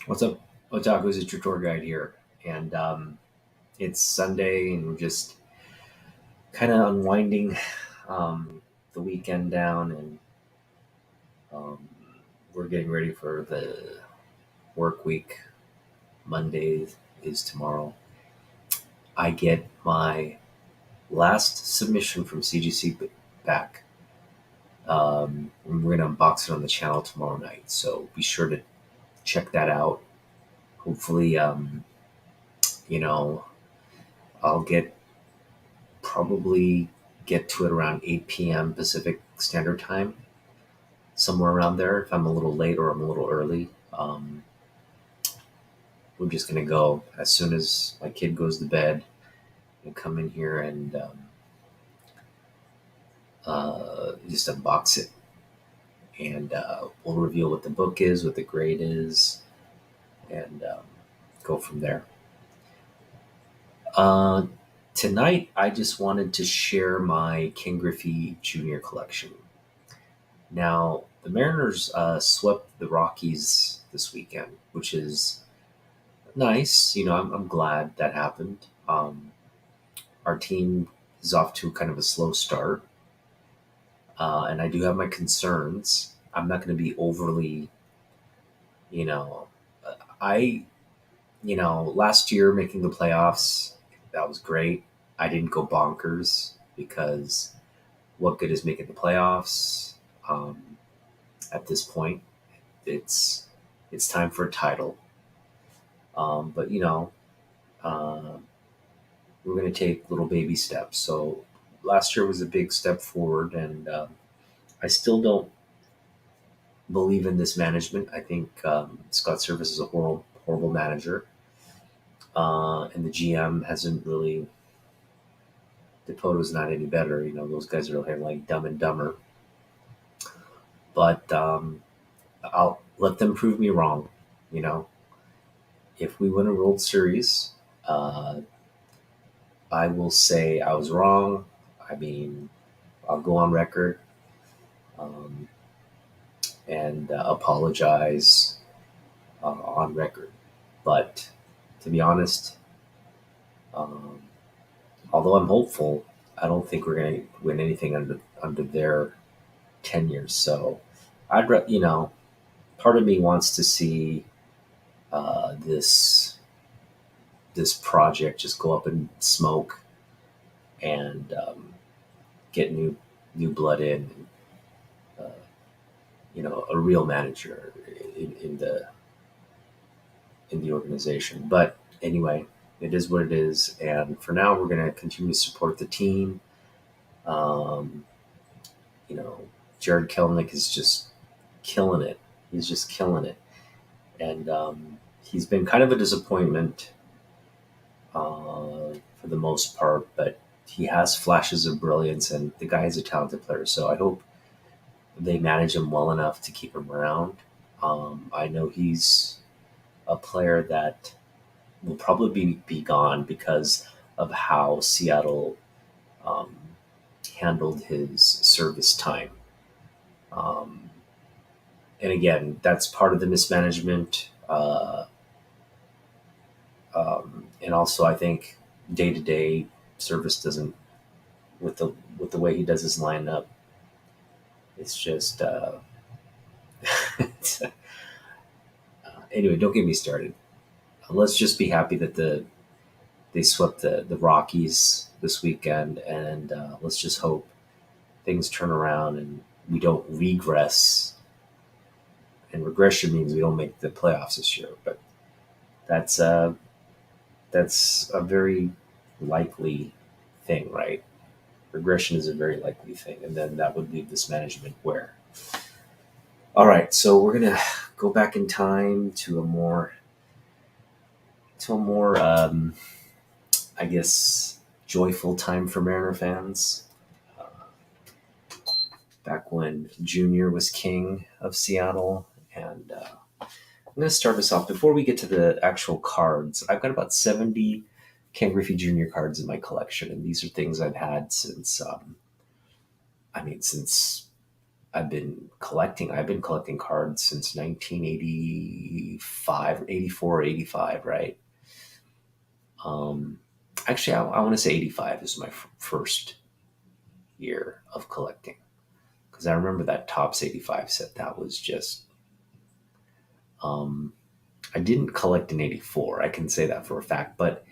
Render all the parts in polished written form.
What's up, Otakus? It's your tour guide here, and it's Sunday, and we're just kind of unwinding the weekend down, and um, we're getting ready for the work week. Monday is tomorrow. I get my last submission from CGC back. And we're gonna unbox it on the channel tomorrow night, so be sure to check that out. Hopefully, you know, I'll probably get to it around 8 p.m. Pacific Standard Time, somewhere around there. If I'm a little late or I'm a little early, we're just going to go as soon as my kid goes to bed and come in here and just unbox it. And we'll reveal what the book is, what the grade is, and go from there. Uh, Tonight, I just wanted to share my King Griffey Jr. collection. Now, the Mariners swept the Rockies this weekend, which is nice. I'm glad that happened. Our team is off to kind of a slow start, and I do have my concerns. I'm not going to be overly, you know, I, last year making the playoffs, that was great. I didn't go bonkers because what good is making the playoffs? Um, at this point, it's it's time for a title. But uh, we're going to take little baby steps. So last year was a big step forward, and I still don't believe in this management. I think Scott Service is a horrible manager, and the GM hasn't really. The photo's not any better. Those guys are like Dumb and Dumber. But I'll let them prove me wrong. You know, if we win a World Series, uh, I will say I was wrong. I mean, I'll go on record um, and apologize on record. But to be honest, um, although I'm hopeful, I don't think we're going to win anything under their tenure. So part of me wants to see this project just go up in smoke and get new blood in. Uh, a real manager in the organization. But anyway, it is what it is. And for now, we're going to continue to support the team. Um, you know, Jared Kelnick is just killing it. He's just killing it. And he's been kind of a disappointment for the most part, but he has flashes of brilliance, and the guy is a talented player. So I hope they manage him well enough to keep him around. I know he's a player that will probably be gone because of how Seattle um, handled his service time. Um, and again, that's part of the mismanagement. And also, I think day to day service doesn't with the way he does his lineup. It's just it's, anyway. Don't get me started. Let's just be happy that they swept the Rockies this weekend, and let's just hope things turn around and we don't regress. And regression means we don't make the playoffs this year, but that's uh, that's a very likely thing, right? Regression is a very likely thing, and then that would leave this management where. All right, so we're gonna go back in time to a more, I guess, joyful time for Mariner fans. Uh, Back when Junior was king of Seattle, and I'm gonna start us off before we get to the actual cards. I've got about 70 Ken Griffey Jr. cards in my collection, and these are things I've had since, since I've been collecting cards since 1985, 84, 85, right? Um, Actually, I want to say 85 is my first year of collecting, because I remember that Topps 85 set. That was just, um, I didn't collect in 84. I can say that for a fact, but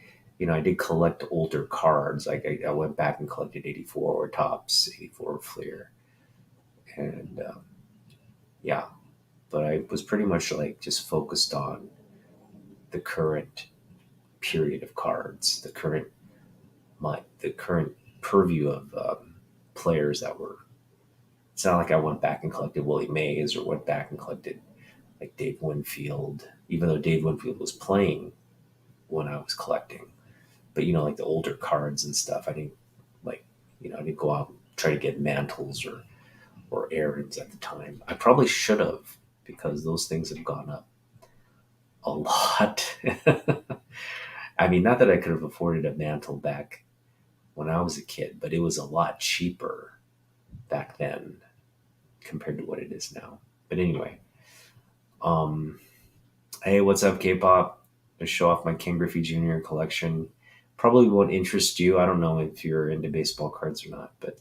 I did collect older cards. Like I went back and collected 84 or Topps, 84 Fleer. And yeah, but I was pretty much like just focused on the current period of cards, the current purview of players that were. It's not like I went back and collected Willie Mays or went back and collected like Dave Winfield, even though Dave Winfield was playing when I was collecting. But like the older cards and stuff, I didn't like. I didn't go out and try to get Mantles or Aaron's at the time. I probably should have, because those things have gone up a lot. I mean, not that I could have afforded a Mantle back when I was a kid, but it was a lot cheaper back then compared to what it is now. But anyway, um, hey, what's up, K-pop? To show off my Ken Griffey Jr. collection. Probably won't interest you. I don't know if you're into baseball cards or not, but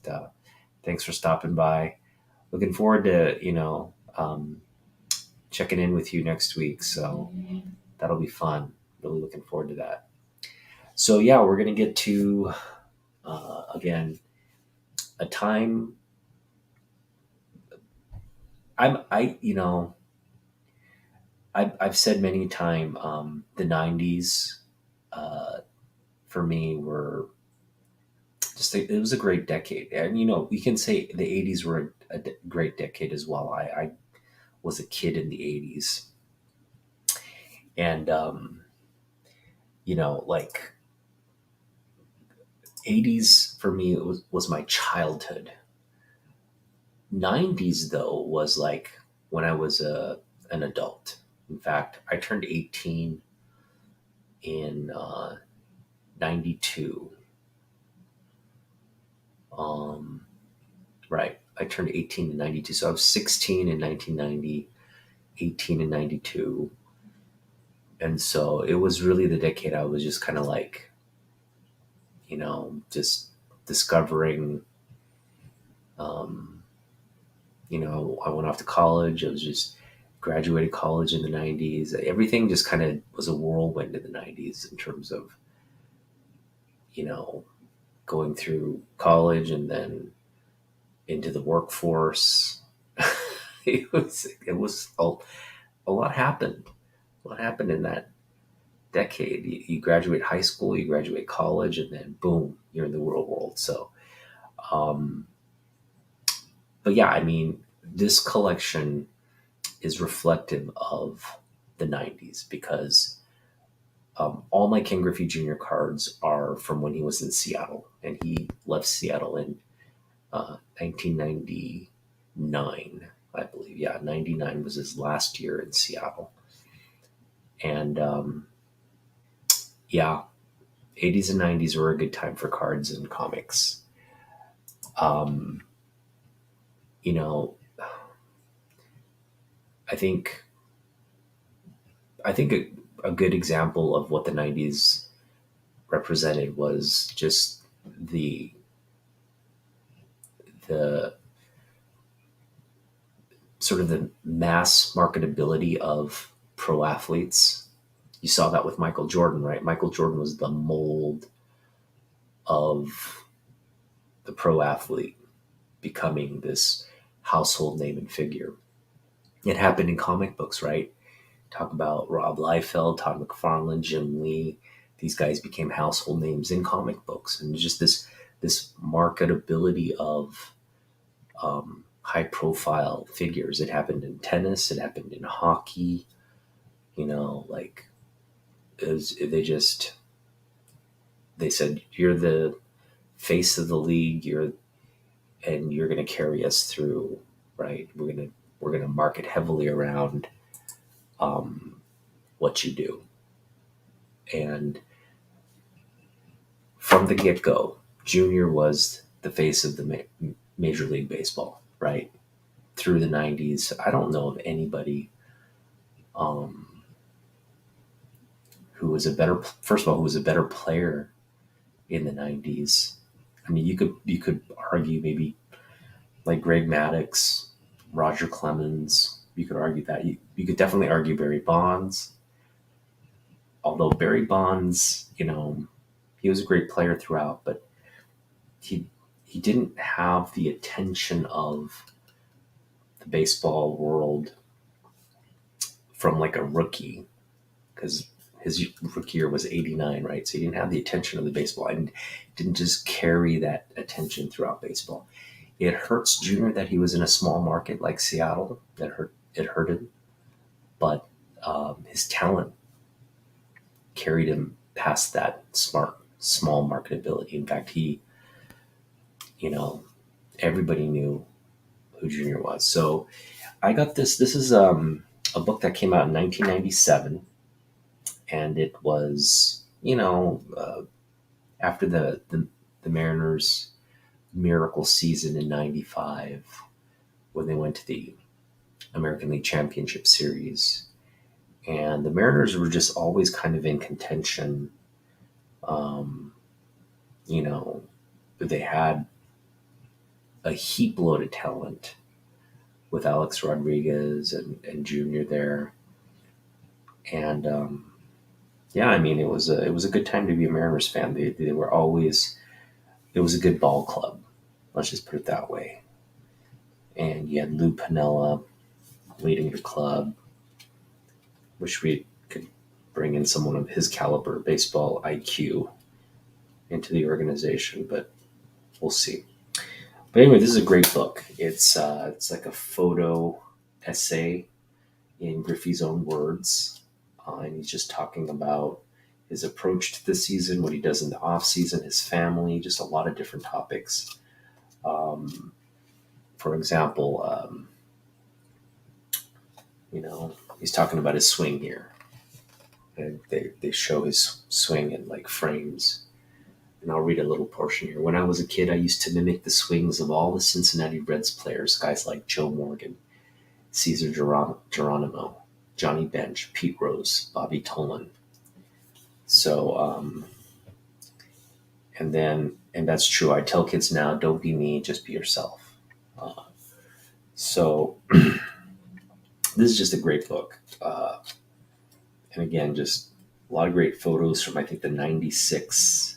thanks for stopping by. Looking forward to checking in with you next week. So that'll be fun. Really looking forward to that. So yeah, we're gonna get to again a time. I I've said many times, the '90s for me were it was a great decade, and we can say the '80s were a great decade as well. I was a kid in the '80s, and like '80s for me was my childhood. '90s though was like when I was an adult. In fact, I turned 18 in '92. Right, I turned 18 in '92, so I was 16 in 1990, 18 in '92, and so it was really the decade I was just kind of like, just discovering. Um, I went off to college. I was just graduated college in the '90s. Everything just kind of was a whirlwind in the '90s in terms of, you know, going through college and then into the workforce. It was a lot happened. A lot happened in that decade. You graduate high school, you graduate college, and then boom, you're in the real world. So, um, but yeah, I mean, this collection is reflective of the '90s because all my Ken Griffey Jr. cards are from when he was in Seattle, and he left Seattle in 1999, I believe. Yeah, '99 was his last year in Seattle, and yeah, '80s and '90s were a good time for cards and comics. Um, you know, I think I think a good example of what the '90s represented was just the the sort of the mass marketability of pro athletes. You saw that with Michael Jordan, right? Michael Jordan was the mold of the pro athlete becoming this household name and figure. It happened in comic books, right? Talk about Rob Liefeld, Todd McFarlane, Jim Lee. These guys became household names in comic books, and just this marketability of high profile figures. It happened in tennis. It happened in hockey. Like they said, you're the face of the league. You're going to carry us through, right? We're gonna market heavily around um, what you do, and from the get go, Junior was the face of the Major League Baseball, right? through the 90s, I don't know of anybody um, who was a better, first of all, who was a better player in the 90s. I mean, you could argue maybe like Greg Maddux, Roger Clemens. You could argue that. You could definitely argue Barry Bonds. Although Barry Bonds, he was a great player throughout, but he he didn't have the attention of the baseball world from like a rookie, because his rookie year was 89, right? So he didn't have the attention of the baseball and didn't just carry that attention throughout baseball. It hurts Junior that he was in a small market like Seattle. It hurt him, but his talent carried him past that small marketability. In fact, you know, everybody knew who Junior was. So I got this. This is a book that came out in 1997, and it was, after the Mariners' miracle season in '95 when they went to the American League Championship Series, and the Mariners were just always kind of in contention. Um, you know, they had a heap load of talent with Alex Rodriguez and Junior there, and yeah, I mean it was a good time to be a Mariners fan. They were always, it was a good ball club. Let's just put it that way. And you had Lou Piniella leading the club. Wish we could bring in someone of his caliber, baseball IQ, into the organization, but we'll see. But anyway, this is a great book. It's like a photo essay in Griffey's own words, and he's just talking about his approach to the season, what he does in the off season, his family, just a lot of different topics. Um, for example, he's talking about his swing here, and they show his swing in like frames. And I'll read a little portion here. When I was a kid, I used to mimic the swings of all the Cincinnati Reds players, guys like Joe Morgan, Cesar Geronimo, Johnny Bench, Pete Rose, Bobby Tolan. So, and that's true. I tell kids now, don't be me, just be yourself. So this is just a great book. And again, just a lot of great photos from, I think, the 96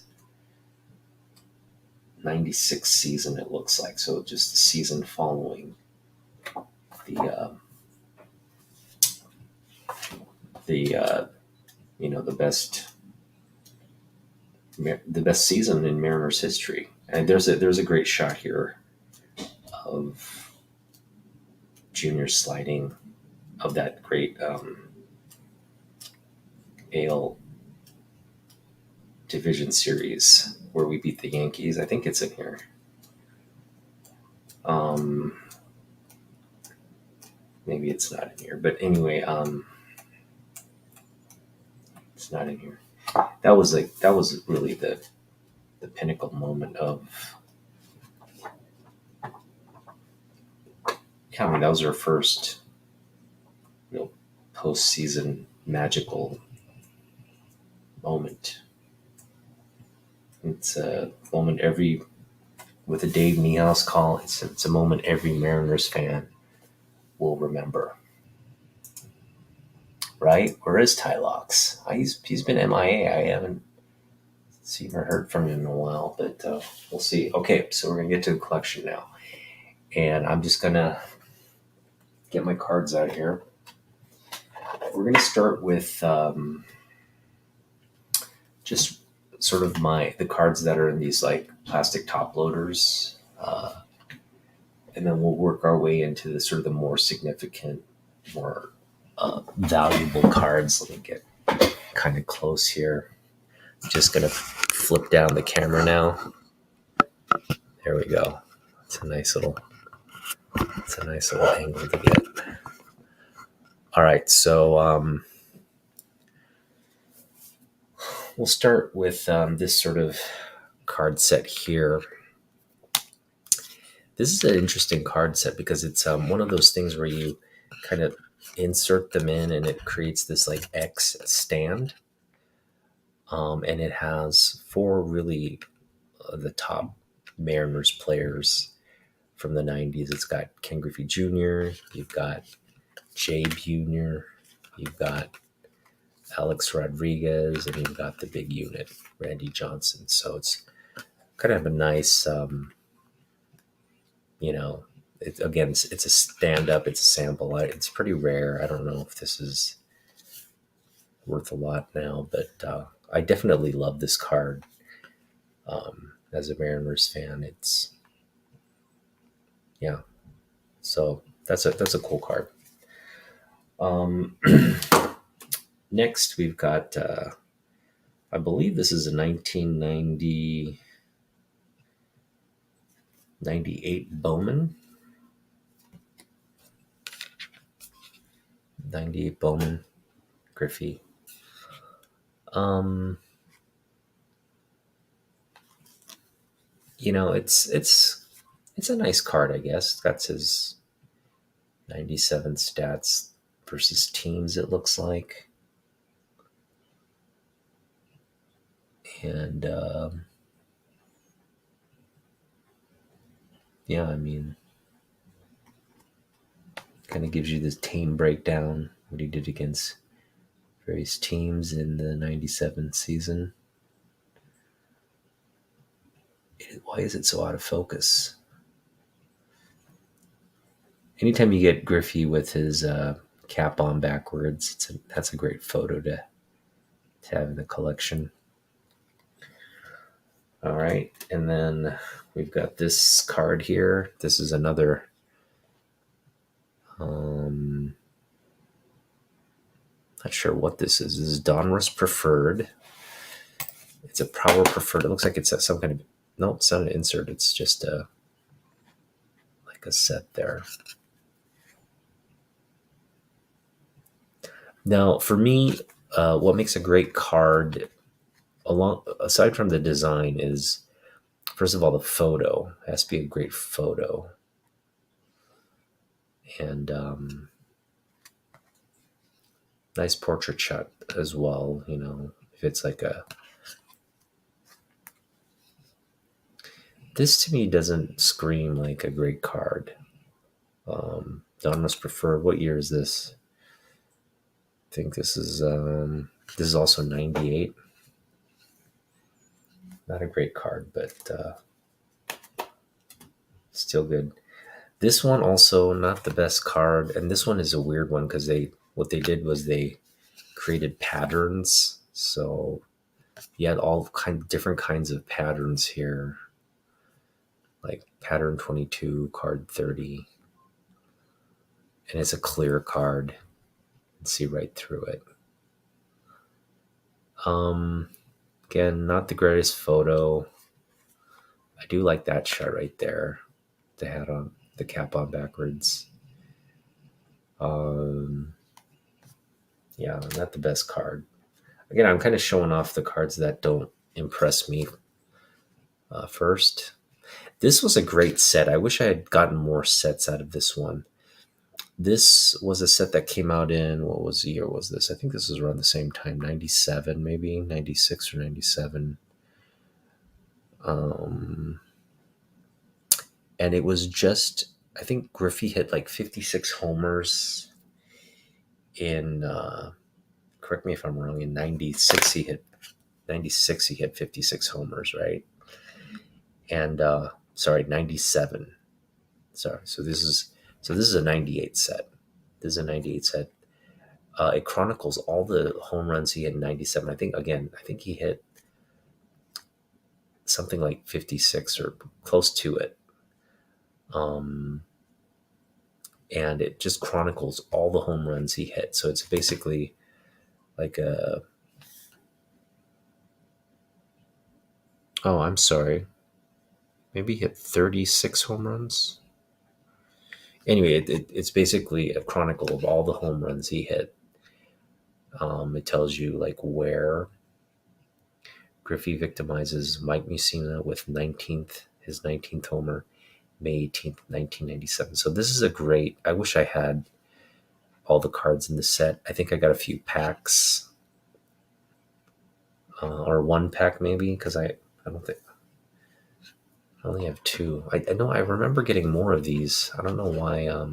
season, it looks like. So just the season following the the best season in Mariners history. And there's a great shot here of Junior sliding, of that great AL division series where we beat the Yankees. I think it's in here. Maybe it's not in here, but anyway, it's not in here. That was really the pinnacle moment of. Yeah, I mean, that was our first, postseason magical moment. It's a moment with a Dave Niehaus call. It's a moment every Mariners fan will remember. Right? Where is Ty Locks? He's been MIA. I haven't seen or heard from him in a while, but we'll see. Okay, so we're gonna get to the collection now, and I'm just gonna get my cards out here. We're gonna start with just sort of the cards that are in these like plastic top loaders, and then we'll work our way into the sort of the more significant, more valuable cards. Let me get kind of close here. Just gonna flip down the camera now. There we go. It's a nice little angle to get. All right, so we'll start with this sort of card set here. This is an interesting card set because it's one of those things where you kind of insert them in and it creates this like X stand. And it has four really the top Mariners players from the 90s. It's got Ken Griffey Jr., you've got Jay Buhner, you've got Alex Rodriguez, and you've got the big unit, Randy Johnson. So it's kind of a nice, it's a stand-up, it's a sample. It's pretty rare. I don't know if this is worth a lot now, but I definitely love this card. As a Mariners fan, it's yeah. So that's a cool card. Next, we've got I believe this is a 98 Bowman. 98 Bowman Griffey. It's a nice card, I guess. It's got his 97 stats versus teams, it looks like. And I mean, kind of gives you this team breakdown, what he did against various teams in the 97 season. Why is it so out of focus? Anytime you get Griffey with his cap on backwards, that's a great photo to have in the collection. All right, and then we've got this card here. This is another not sure what this is. This is Donruss Preferred. It's a Power Preferred. It looks like it's some kind of, no, it's not an insert. It's just like a set there. Now, for me, what makes a great card, aside from the design, is first of all the photo. It has to be a great photo, and nice portrait shot as well. If it's like this to me doesn't scream like a great card. Donruss Preferred. What year is this? I think this is also 98. Not a great card, but still good. This one also not the best card, and this one is a weird one because what they did was they created patterns. So you had all different kinds of patterns here, like pattern 22, card 30, and it's a clear card. You can see right through it. Again, not the greatest photo. I do like that shot right there. The hat on, the cap on backwards. Yeah, not the best card. Again, I'm kind of showing off the cards that don't impress me first. This was a great set. I wish I had gotten more sets out of this one. This was a set that came out in, what year was this? I think this was around the same time, 97 maybe, 96 or 97. And it was just, I think Griffey hit like 56 homers in, correct me if I'm wrong, in 96 he hit 56 homers, right? And 97. Sorry, so this is a 98 set. This is a 98 set. It chronicles all the home runs he hit in 97. I think he hit something like 56 or close to it. And it just chronicles all the home runs he hit. So it's basically like I'm sorry. Maybe he hit 36 home runs. Anyway, it's basically a chronicle of all the home runs he hit. It tells you like where Griffey victimizes Mike Mussina with his 19th homer, May 18th, 1997. So this is a great, I wish I had all the cards in the set. I think I got a few packs, or one pack maybe, because I don't think, I only have two. I know I remember getting more of these. I don't know why I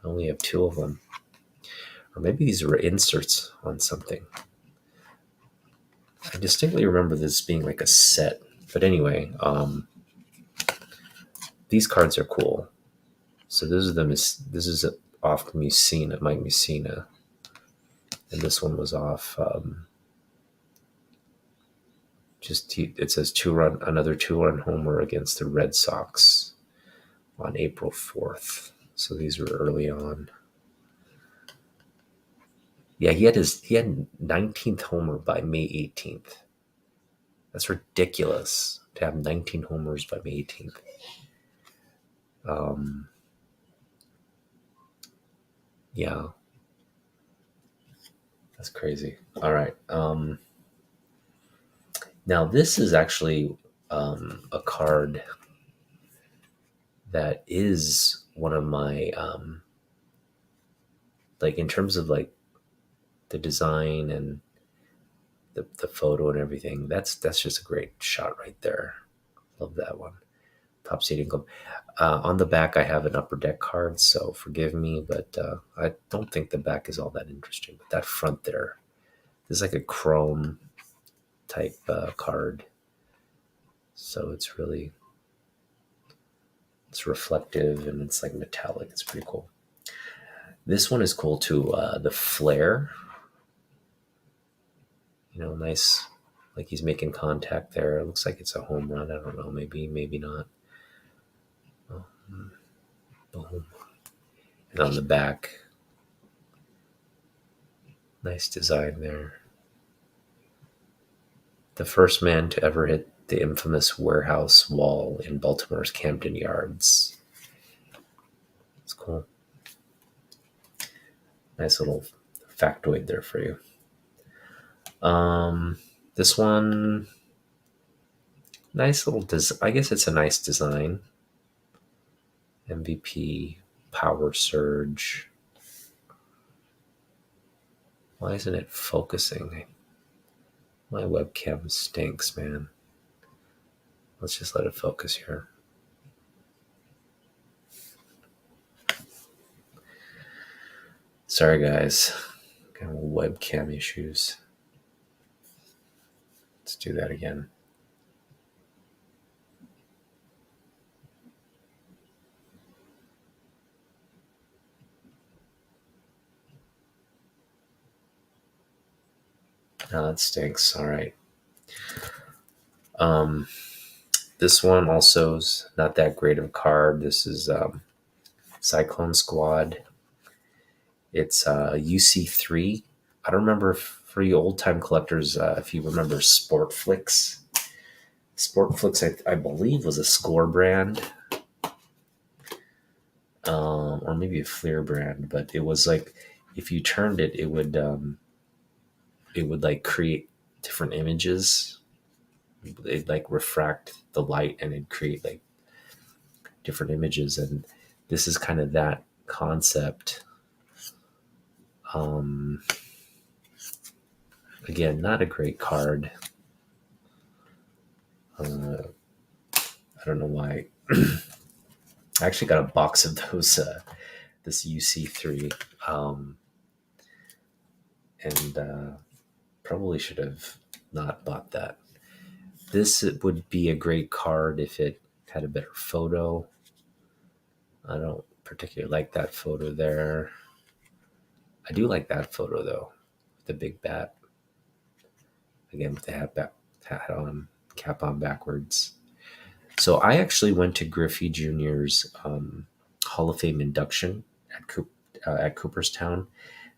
only have two of them. Or maybe these were inserts on something. I distinctly remember this being like a set. But anyway, these cards are cool. So this is off Musina, Mike Musina, and this one was off. It says another 2-run homer against the Red Sox on April 4th. So these were early on. Yeah, he had 19th homer by May 18th. That's ridiculous to have 19 homers by May 18th. Yeah, that's crazy. All right. Now this is actually a card that is one of my like, in terms of like the design and the photo and everything. That's just a great shot right there. Love that one. Top seeding club. On the back, I have an upper deck card, so forgive me, but I don't think the back is all that interesting. But that front there, this is like a chrome type card, so it's reflective and it's like metallic. It's pretty cool. This one is cool too. The flare, nice. Like he's making contact there. It looks like it's a home run. I don't know. Maybe not. Boom. And on the back, nice design there. The first man to ever hit the infamous warehouse wall in Baltimore's Camden Yards. It's cool. Nice little factoid there for you. This one, nice little I guess it's a nice design. MVP, Power Surge. Why isn't it focusing? My webcam stinks, man. Let's just let it focus here. Sorry, guys. Got webcam issues. Let's do that again. Oh, that stinks. All right. This one also is not that great of a card. This is Cyclone Squad. It's UC3. I don't remember, for you old-time collectors, if you remember Sportflix. Sportflix, I believe, was a Score brand. Or maybe a Fleer brand, but it was like, if you turned it, it would like create different images. It'd like refract the light and it'd create like different images. And this is kind of that concept. Again, not a great card. I don't know why. I actually got a box of those, this UC3, and probably should have not bought that. This would be a great card if it had a better photo. I don't particularly like that photo there. I do like that photo though, the big bat. Again, with the hat on, cap on backwards. So I actually went to Griffey Jr.'s Hall of Fame induction at Cooperstown.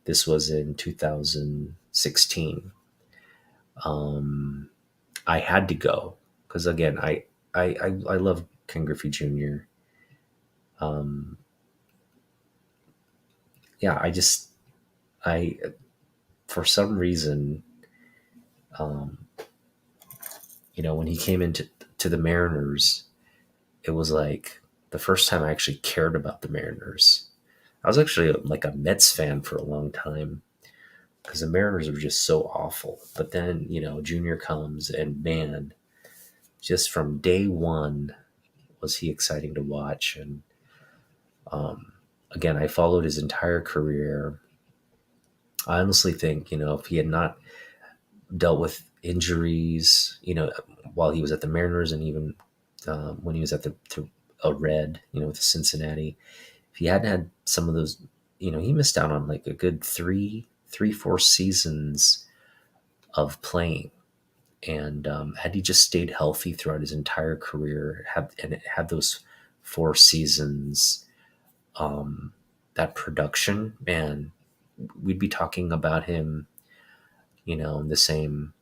This was in 2016. I had to go because, again, I love Ken Griffey Jr. Yeah, I for some reason, when he came into the Mariners, it was like the first time I actually cared about the Mariners. I was actually like a Mets fan for a long time because the Mariners were just so awful. But then, Junior comes and man, just from day one was he exciting to watch. And again, I followed his entire career. I honestly think, if he had not dealt with injuries, while he was at the Mariners and even when he was at a Red, with Cincinnati, if he hadn't had some of those, he missed out on like a good 4 seasons of playing. And had he just stayed healthy throughout his entire career, had those 4 seasons, that production, man, we'd be talking about him, in the same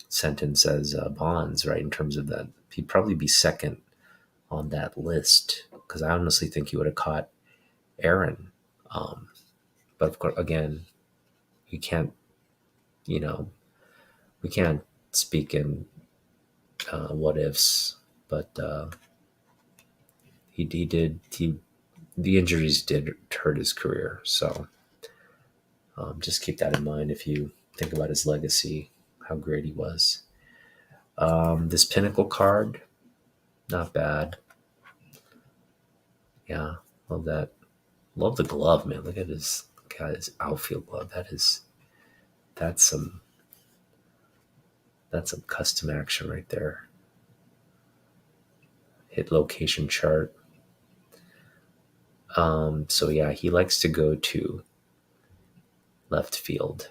sentence as Bonds, right? In terms of that, he'd probably be second on that list because I honestly think he would have caught Aaron. But of course, again, you can't, you know, we can't speak in what ifs, but the injuries did hurt his career. So just keep that in mind if you think about his legacy, how great he was. This Pinnacle card, not bad. Yeah, love that. Love the glove, man. Look at his outfield glove. That's some custom action right there. Hit location chart. So yeah, he likes to go to left field.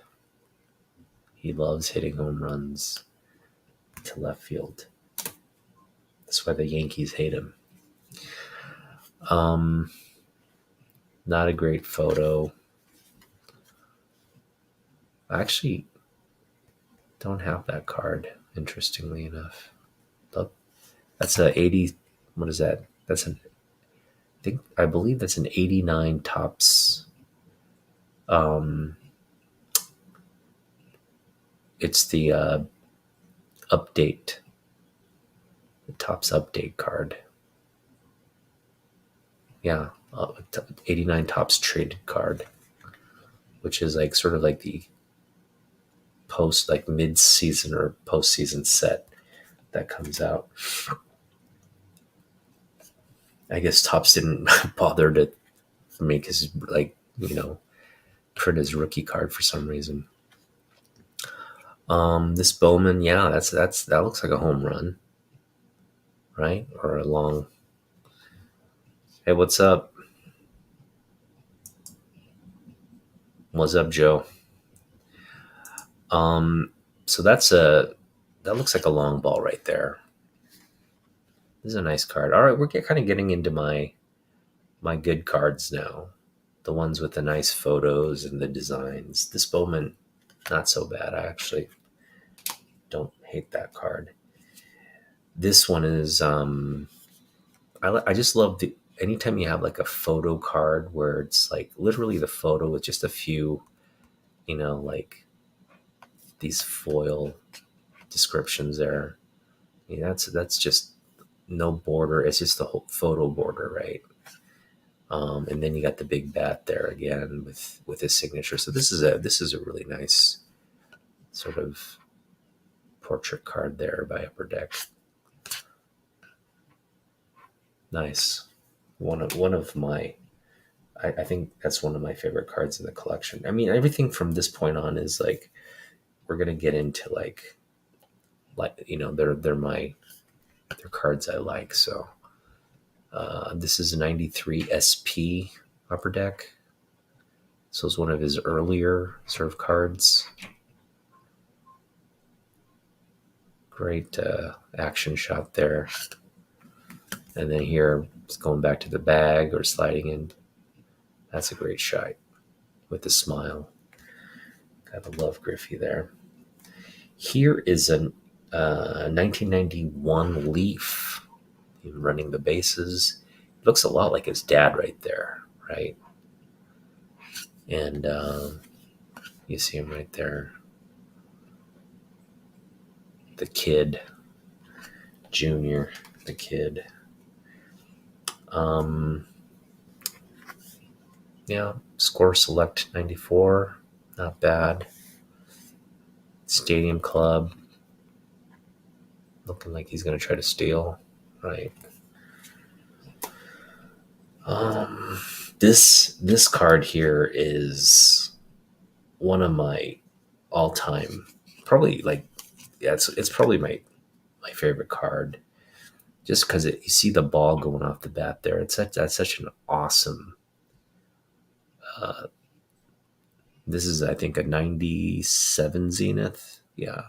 He loves hitting home runs to left field. That's why the Yankees hate him. Not a great photo. I actually don't have that card, interestingly enough. Look, that's a 80. What is that? I believe that's an 89 Topps. It's the update, the Topps update card. Yeah, 89 Topps traded card, which is like sort of like the like mid-season or postseason set that comes out. I guess Topps didn't bother to make his print his rookie card for some reason. This Bowman, yeah, that looks like a home run, right? Or a long. Hey, what's up? What's up, Joe? So that looks like a long ball right there. This is a nice card. All right, we're kind of getting into my good cards now, the ones with the nice photos and the designs. This Bowman, not so bad. I actually don't hate that card. This one is I just love anytime you have like a photo card where it's like literally the photo with just a few, like these foil descriptions there. Yeah, that's just no border. It's just the whole photo border, right? And then you got the big bat there again with his signature. So this is a really nice sort of portrait card there by Upper Deck. Nice. One of my, I think that's one of my favorite cards in the collection. I mean, everything from this point on is like we're gonna get into like they're cards I like. So this is a 93 SP Upper Deck. So it's one of his earlier sort of cards. Great action shot there. And then here, it's going back to the bag or sliding in. That's a great shot with the smile. Gotta love Griffey there. Here is a 1991 Leaf running the bases. Looks a lot like his dad right there, right? And you see him right there. The kid, Junior, the kid. Um, yeah, score select 94, not bad. Stadium Club, looking like he's going to try to steal. Right. Um, this card here is one of my all time, probably like, yeah, it's probably my favorite card. Just because you see the ball going off the bat there, that's such an awesome. Uh, this is, I think, a 97 Zenith. Yeah,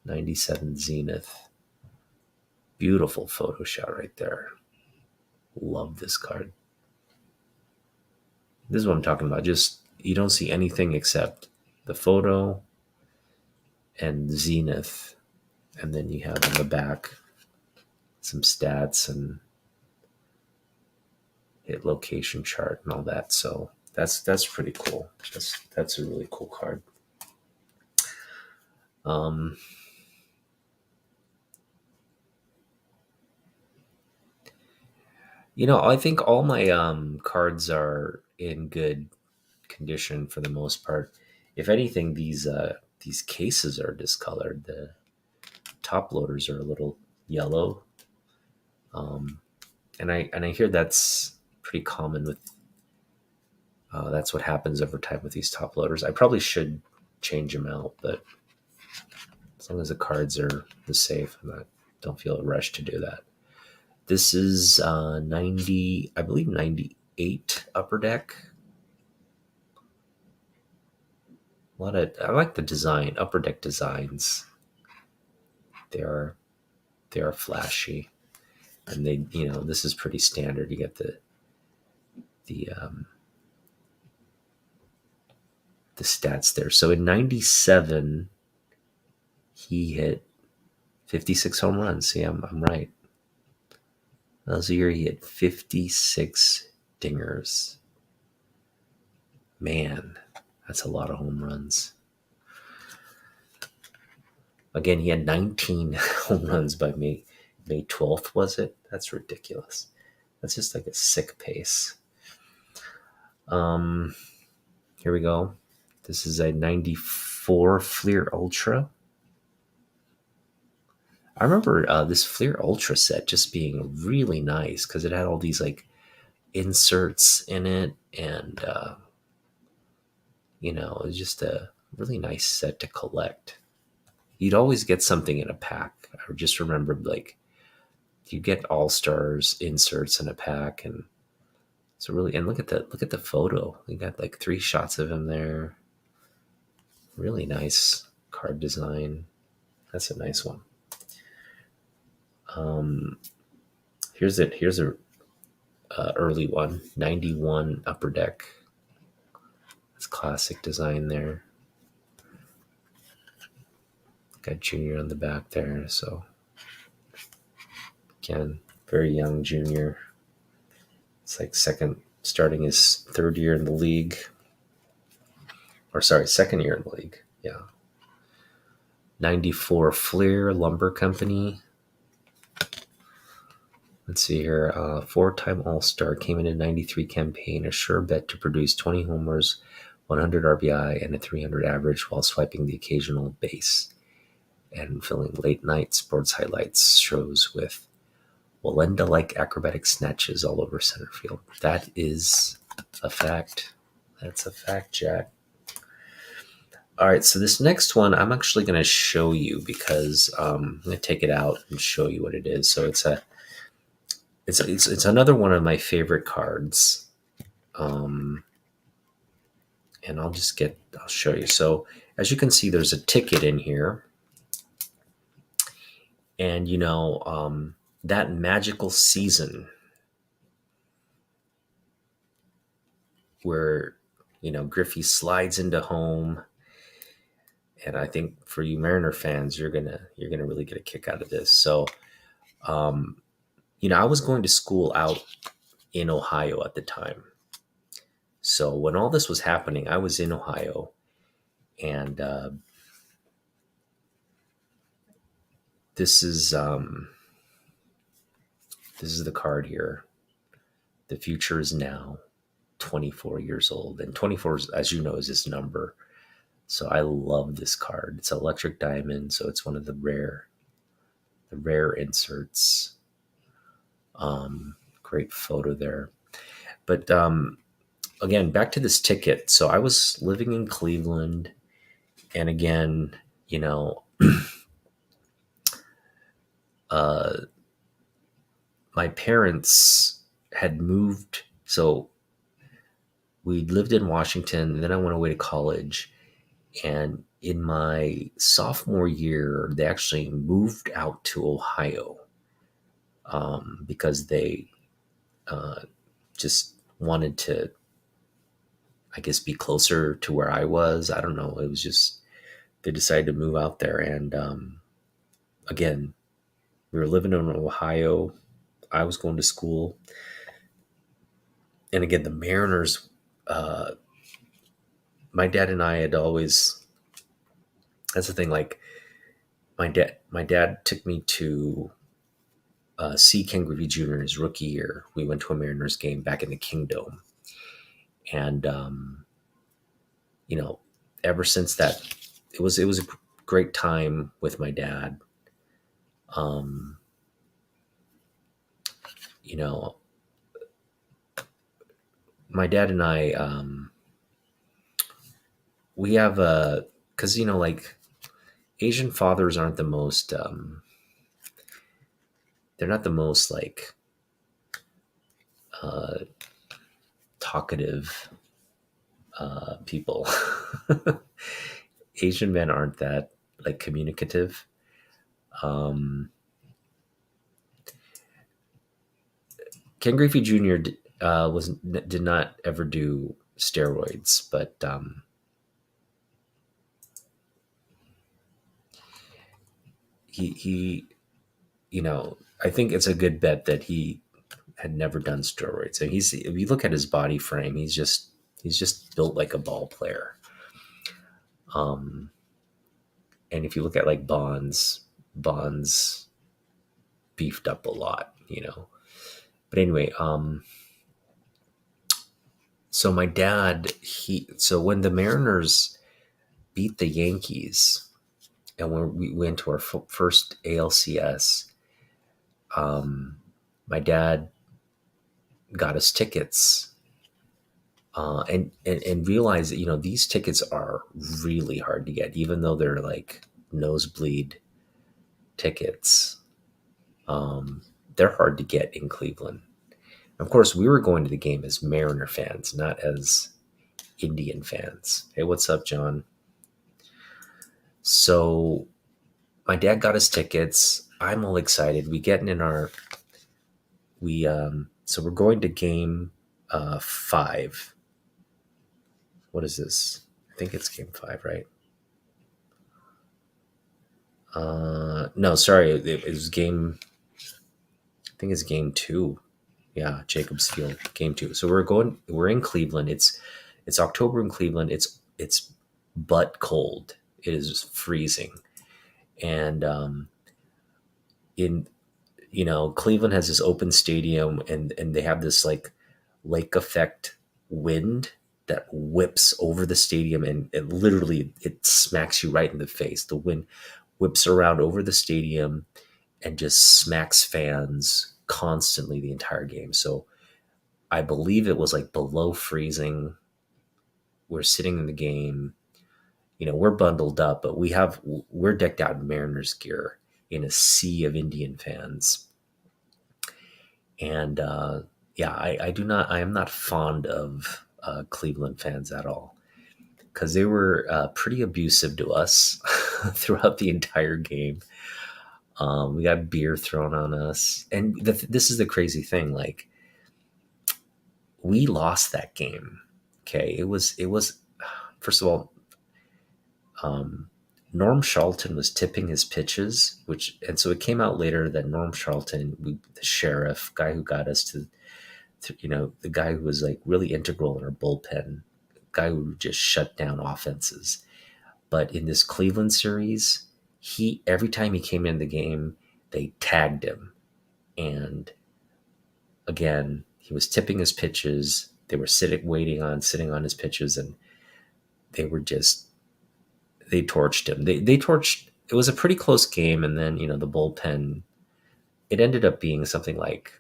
97 Zenith. Beautiful photo shot right there. Love this card. This is what I'm talking about. Just, you don't see anything except the photo and Zenith, and then you have on the back some stats and hit location chart and all that. So that's pretty cool. That's a really cool card. Um, I think all my cards are in good condition for the most part. If anything, these cases are discolored. The top loaders are a little yellow, um, and I hear that's pretty common with. That's what happens over time with these top loaders. I probably should change them out, but as long as the cards are safe, don't feel a rush to do that. This is 90, I believe 98 Upper Deck. I like the design, Upper Deck designs. They are flashy, and this is pretty standard. You get the the stats there. So in '97, he hit 56 home runs. See, I'm right. That was the year he hit 56 dingers. Man, that's a lot of home runs. Again, he had 19 home runs by May 12th, was it? That's ridiculous. That's just like a sick pace. Here we go. This is a 94 Fleer Ultra. I remember this Fleer Ultra set just being really nice because it had all these like inserts in it, and it was just a really nice set to collect. You'd always get something in a pack. I just remember like you get All Stars inserts in a pack, and so really, and look at the photo. You got like 3 shots of him there. Really nice card design. That's a nice one. Here's a early one, 91 Upper Deck. It's classic design there. Got Junior on the back there. So again, very young Junior. It's like starting his 3rd year in the league. Or sorry, 2nd year in the league. Yeah. 94 Fleer Lumber Company. Let's see here. 4-time All-Star, came in a 93 campaign, a sure bet to produce 20 homers, 100 RBI, and a 300 average while swiping the occasional base and filling late-night sports highlights shows with Walenda-like acrobatic snatches all over center field. That is a fact. That's a fact, Jack. All right, so this next one I'm actually going to show you because I'm going to take it out and show you what it is. So it's another one of my favorite cards, and I'll show you. So as you can see, there's a ticket in here, and that magical season where Griffey slides into home. And I think for you Mariner fans, you're gonna really get a kick out of this. So, I was going to school out in Ohio at the time. So when all this was happening, I was in Ohio, and this is the card here. The future is now. 24 years old, and 24, as you know, is this number. So I love this card. It's electric diamond, so it's one of the rare inserts. Great photo there. But again, back to this ticket. So I was living in Cleveland, and again, you know, uh, my parents had moved. So we lived in Washington, and then I went away to college. And in my sophomore year, they actually moved out to Ohio because they uh, just wanted to, I guess, be closer to where I was. I don't know. It was just, they decided to move out there. And again, we were living in Ohio. I was going to school. And again, the Mariners, uh, my dad and I had always, that's the thing, like my dad took me to see Ken Griffey Jr. his rookie year. We went to a Mariners game back in the Kingdom. And, ever since that, it was a great time with my dad. Um, you know, my dad and I, we have because like Asian fathers aren't the most, they're not the most like uh, talkative people. Asian men aren't that like communicative. Um, Ken Griffey Jr. Did not ever do steroids, but he I think it's a good bet that he had never done steroids. And he's if you look at his body frame, he's just built like a ball player. Um, and if you look at like Bonds beefed up a lot. But anyway, so my dad, so when the Mariners beat the Yankees, and when we went to our first ALCS, um, my dad got us tickets, and realized that these tickets are really hard to get, even though they're like nosebleed tickets. Um, they're hard to get in Cleveland. Of course, we were going to the game as Mariner fans, not as Indian fans. Hey, what's up, John? So my dad got us tickets. I'm all excited. We getting in our we so we're going to game 5. What is this? I think it's game 5, right? No, sorry, it was game. I think it's game 2. Yeah, Jacobs Field, game 2. So we're in Cleveland. It's October in Cleveland. It's butt cold. It is freezing, and in Cleveland has this open stadium, and they have this like lake effect wind that whips over the stadium, and it smacks you right in the face. The wind whips around over the stadium and just smacks fans constantly the entire game. So I believe it was like below freezing. We're sitting in the game. We're bundled up, but we're decked out in Mariners gear in a sea of Indian fans. And yeah, I am not fond of Cleveland fans at all, because they were pretty abusive to us throughout the entire game. We got beer thrown on us, and this is the crazy thing. Like, we lost that game. Okay, it was first of all, Norm Charlton was tipping his pitches, and so it came out later that Norm Charlton, the sheriff guy who got us the guy who was like really integral in our bullpen, guy who just shut down offenses. But in this Cleveland series, every time he came in the game, they tagged him. And again, he was tipping his pitches. They were sitting on his pitches, and they were just they torched him. They torched. It was a pretty close game, and then the bullpen. It ended up being something like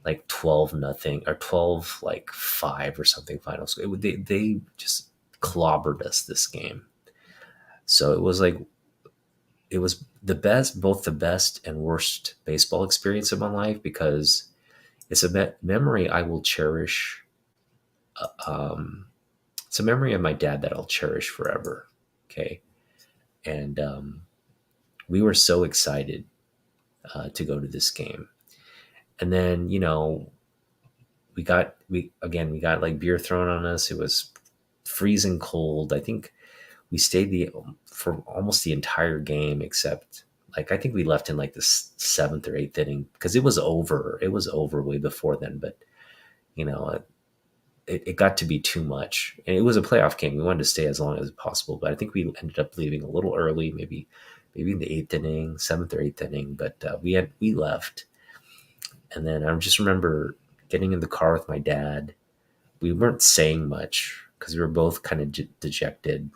12-0 or 12-5 or something final score. They just clobbered us this game. So it was both the best and worst baseball experience of my life, because it's a memory I will cherish. Um, it's a memory of my dad that I'll cherish forever. Okay. And we were so excited to go to this game. And then, we got like beer thrown on us. It was freezing cold. I think we stayed for almost the entire game, except I think we left in like the seventh or eighth inning, because it was over. It was over way before then, but it got to be too much. And it was a playoff game. We wanted to stay as long as possible, but I think we ended up leaving a little early, maybe in the eighth inning, seventh or eighth inning. But we left, and then I just remember getting in the car with my dad. We weren't saying much because we were both kind of dejected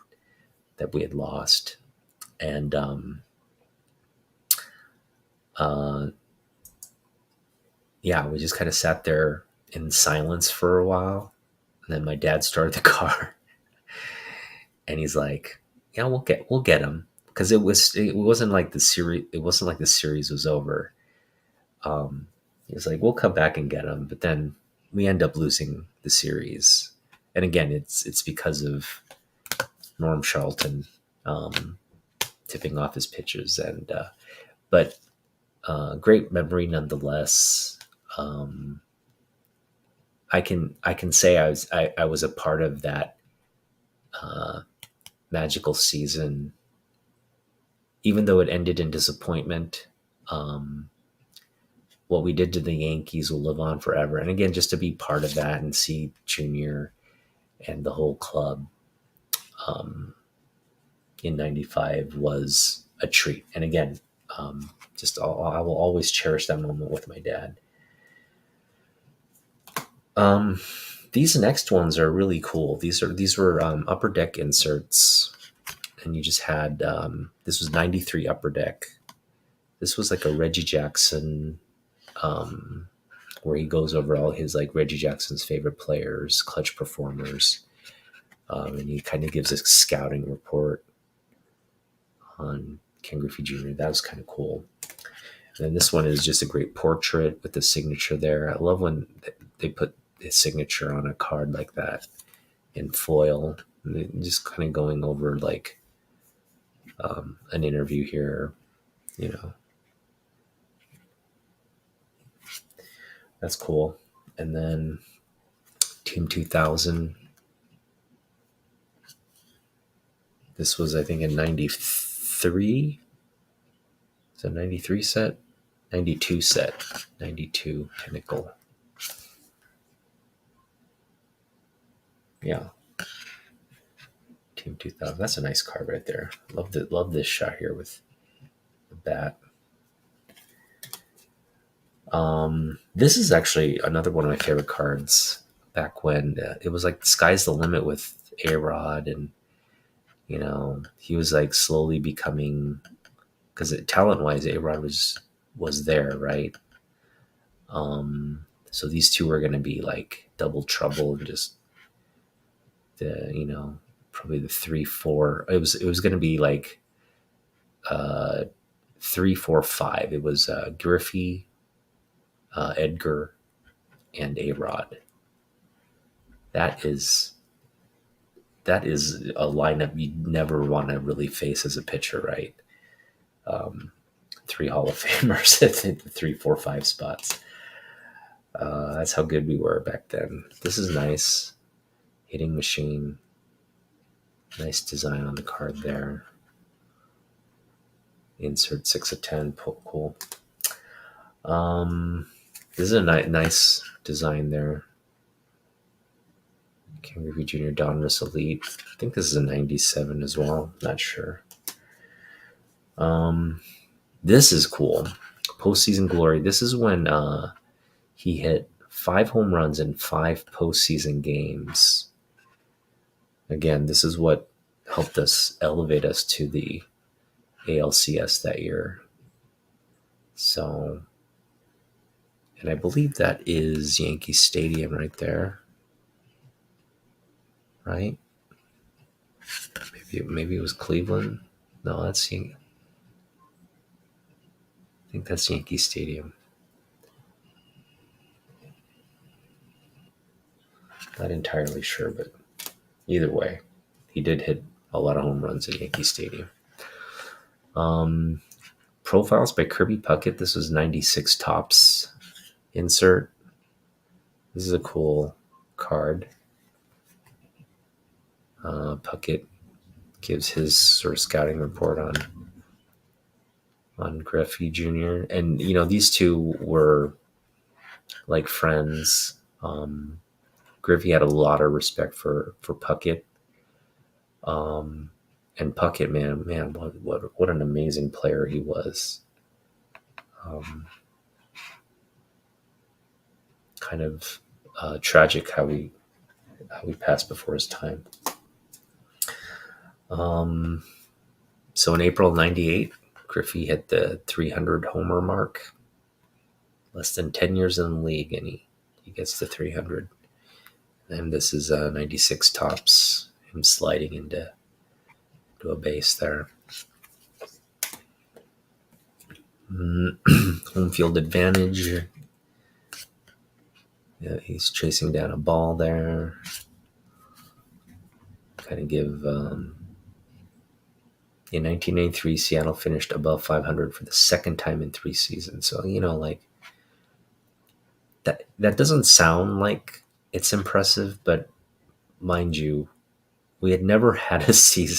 that we had lost. And we just kind of sat there in silence for a while. And then my dad started the car, and he's like, "Yeah, we'll get him," because it wasn't like the series was over. He was like, "We'll come back and get him," but then we end up losing the series. And again, it's because of Norm Charlton tipping off his pitches, and but great memory nonetheless. I can say I was a part of that magical season, even though it ended in disappointment. What we did to the Yankees will live on forever. And again, just to be part of that and see Junior and the whole club in '95 was a treat. And again, I will always cherish that moment with my dad. These next ones are really cool. These were upper deck inserts, and you just had this was '93 upper deck. This was like a Reggie Jackson, where he goes over all his Reggie Jackson's favorite players, clutch performers, and he kind of gives a scouting report on Ken Griffey Jr. That was kind of cool. And then this one is just a great portrait with the signature there. I love when they put his signature on a card like that in foil, and just kind of going over an interview here, That's cool. And then Team 2000. This was, I think, in '93. So '93 set, '92 set, '92 Pinnacle. Yeah. Team 2000. That's a nice card right there. Love this shot here with the bat. This is actually another one of my favorite cards back when it was like the sky's the limit with A-Rod, and he was slowly becoming, because talent-wise A-Rod was there, right? So these two were going to be double trouble, and just the probably the 3-4. It was going to be 3-4-5. It was Griffey, Edgar, and A-Rod. That is a lineup you never want to really face as a pitcher, right? 3 Hall of Famers at the 3-4-5 spots. That's how good we were back then. This is nice. Hitting machine. Nice design on the card there. Insert 6 of 10. Cool. This is a nice design there. Ken Griffey Jr. Donruss Elite. I think this is a '97 as well. Not sure. This is cool. Postseason Glory. This is when he hit 5 home runs in 5 postseason games. Again, this is what helped us elevate us to the ALCS that year. So, and I believe that is Yankee Stadium right there, right? Maybe it was Cleveland. No, I think that's Yankee Stadium. Not entirely sure, but either way, he did hit a lot of home runs at Yankee Stadium. Profiles by Kirby Puckett. This was 96 Tops insert. This is a cool card. Puckett gives his sort of scouting report on Griffey Jr. And, these two were like friends. Griffey had a lot of respect for Puckett. And Puckett, man, what an amazing player he was. Kind of tragic how he passed before his time. So in April of '98, Griffey hit the 300 homer mark. Less than 10 years in the league, and he gets to 300. And this is 96 Tops, him sliding into a base there. Home field advantage. Yeah, he's chasing down a ball there. Kind of give. In 1993, Seattle finished above 500 for the second time in 3 seasons. So, like that doesn't sound like it's impressive, but mind you, we had never had a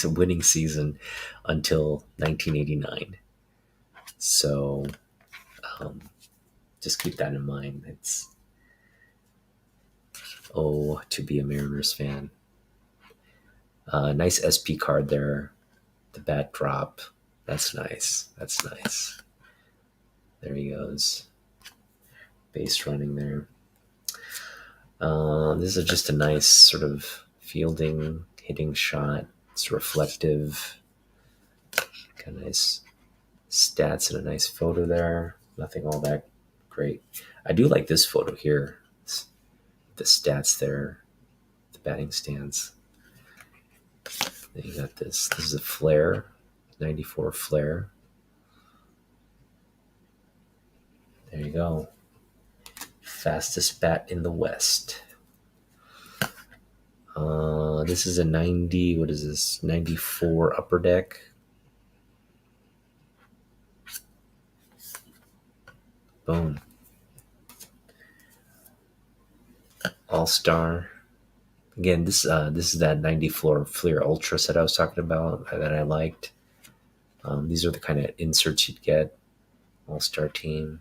winning season until 1989. So just keep that in mind. It's to be a Mariners fan. Nice SP card there. The bat drop. That's nice. There he goes. Base running there. This is just a nice sort of fielding, hitting shot. It's reflective. Got nice stats and a nice photo there. Nothing all that great. I do like this photo here. The stats there. The batting stance. Then you got this. This is a flare. 94 flare. There you go. Fastest bat in the West. This is a 90. What is this? 94 upper deck. Boom. All-Star. Again, this is that 94 Fleer Ultra set I was talking about that I liked. These are the kind of inserts you'd get. All-Star team.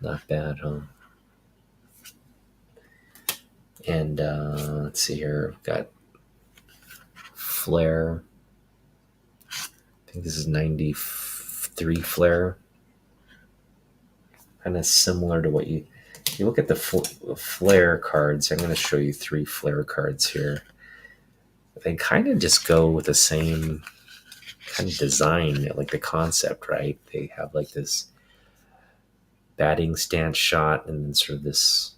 Not bad, huh? And let's see here. We've got Flare. I think this is 93 Flare. Kind of similar to what you look at the Flare cards. I'm going to show you 3 Flare cards here. They kind of just go with the same kind of design, like the concept, right? They have like this batting stance shot and then sort of this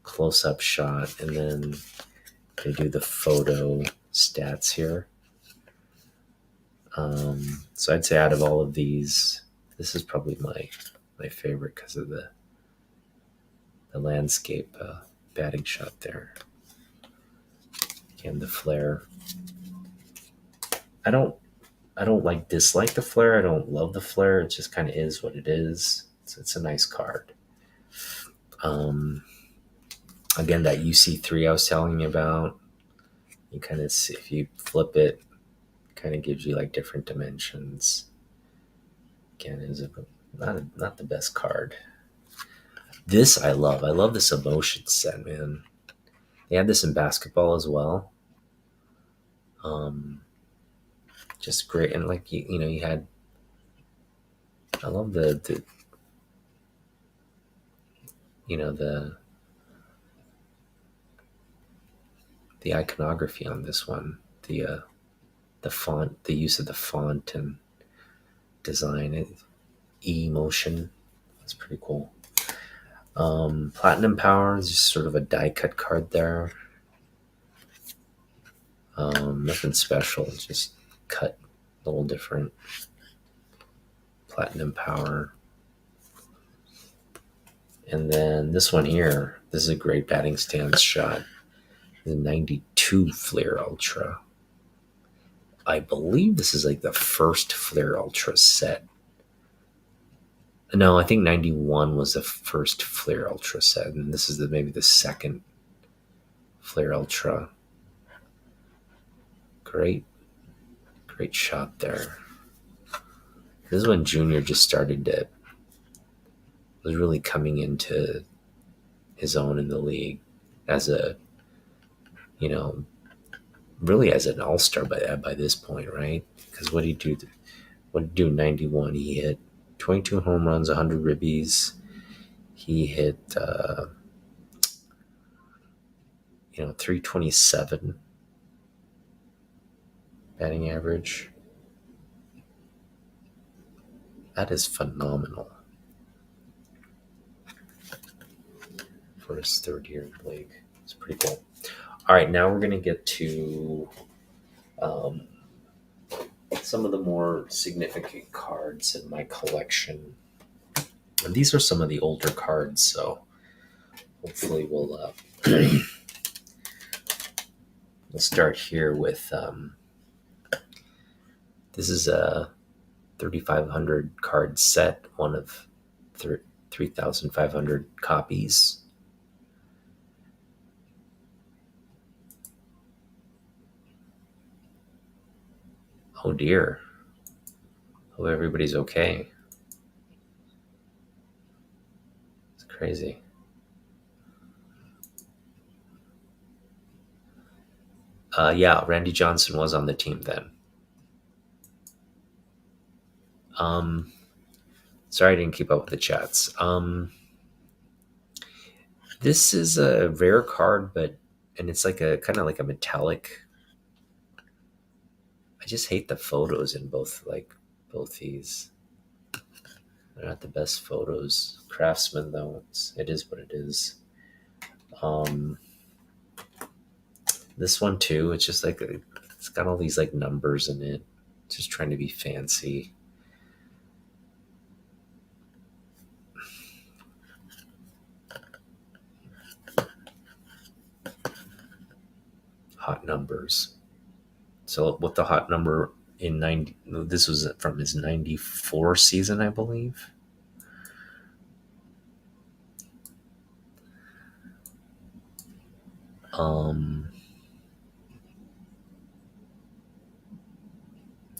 close-up shot, and then they do the photo stats here. So I'd say out of all of these, this is probably my favorite because of the landscape batting shot there. And the flare. I don't dislike the flare. I don't love the flare. It just kind of is what it is. It's a nice card. Again, that UC3 I was telling you about, you kind of see, if you flip it, kind of gives you like different dimensions. Again, is not the best card. This I love. I love this emotion set, man. They had this in basketball as well. Just great, and like you had. I love the the iconography on this one, the font, the use of the font and design, emotion. That's pretty cool. Platinum Power is just sort of a die cut card there. Nothing special, just cut a little different. Platinum Power. And then this one here, this is a great batting stance shot. The 92 Flair Ultra. I believe this is like the first Flair Ultra set. No, I think 91 was the first Flair Ultra set, and this is maybe the second Flair Ultra. Great shot there. This is when Junior just started to, was really coming into his own in the league as a, really as an all-star by this point, right? Because what did he do? What did he do in 91? He hit 22 home runs, 100 ribbies. He hit, 327 batting average. That is phenomenal for his third year in the league. It's pretty cool. All right, now we're going to get to some of the more significant cards in my collection. And these are some of the older cards, so hopefully we'll start here with this is a 3,500 card set, one of 3,500 copies. Oh dear. Hope everybody's okay. It's crazy. Yeah, Randy Johnson was on the team then. Sorry I didn't keep up with the chats. This is a rare card, and it's like a kind of like a metallic. I just hate the photos in both these. They're not the best photos. Craftsman though, it is what it is. This one too, it's just like it's got all these like numbers in it. Just trying to be fancy. Hot numbers. So what the hot number in 90, this was from his 94 season, I believe.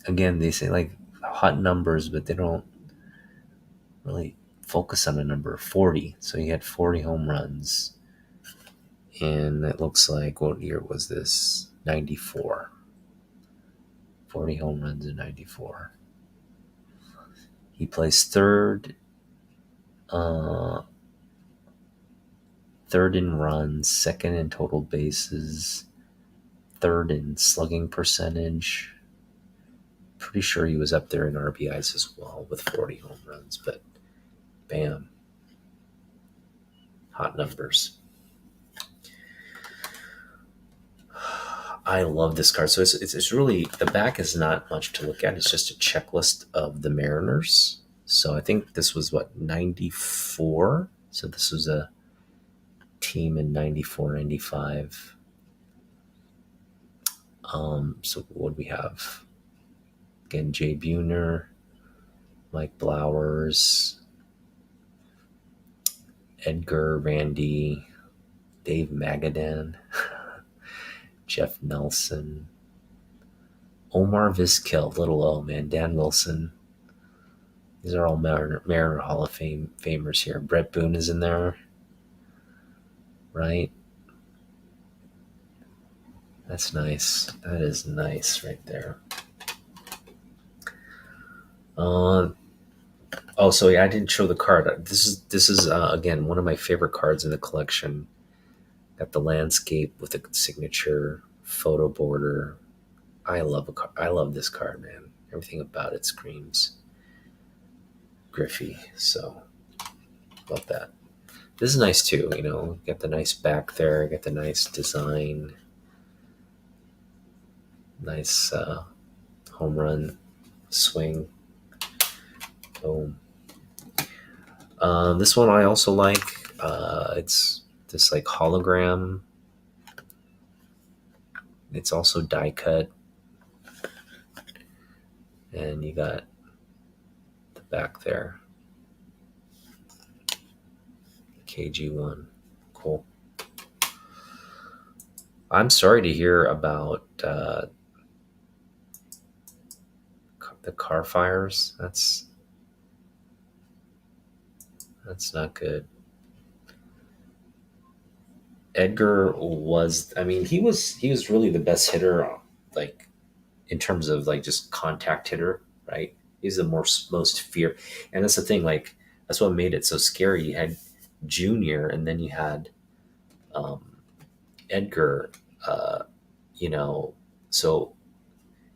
Again, they say like hot numbers, but they don't really focus on a number 40. So he had 40 home runs. And it looks like, what year was this? 94. 40 home runs in 94. He plays third in runs, second in total bases, third in slugging percentage. Pretty sure he was up there in RBIs as well with 40 home runs, but bam. Hot numbers. I love this card. So it's really, the back is not much to look at. It's just a checklist of the Mariners. So I think this was 94. So this was a team in 94, 95. So what do we have? Again, Jay Buhner, Mike Blowers, Edgar, Randy, Dave Magadan, Jeff Nelson, Omar Vizquel, little O, man, Dan Wilson. These are all Mariner Hall of Famers here. Brett Boone is in there, right? That's nice. That is nice right there. Oh, so yeah, I didn't show the card. This is again one of my favorite cards in the collection. Got the landscape with the signature photo border. I love this card, man. Everything about it screams Griffey. So love that. This is nice too. Got the nice back there. Got the nice design. Nice home run swing. Boom. This one I also like. It's this like hologram. It's also die cut, and you got the back there. KG1. Cool. I'm sorry to hear about the car fires. That's not good. Edgar was, I mean, he was really the best hitter, like in terms of like just contact hitter, right? He's the most fear, and that's the thing. Like that's what made it so scary. You had Junior, and then you had um, Edgar. Uh, you know, so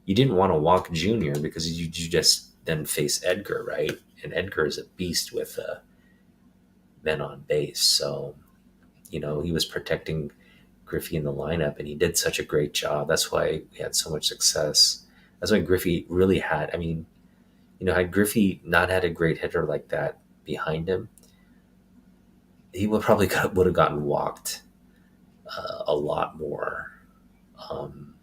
you didn't want to walk Junior because you just then face Edgar, right? And Edgar is a beast with men on base, so he was protecting Griffey in the lineup, and he did such a great job. That's why we had so much success. That's why Griffey really had. I mean, had Griffey not had a great hitter like that behind him, he would have gotten walked a lot more. Um,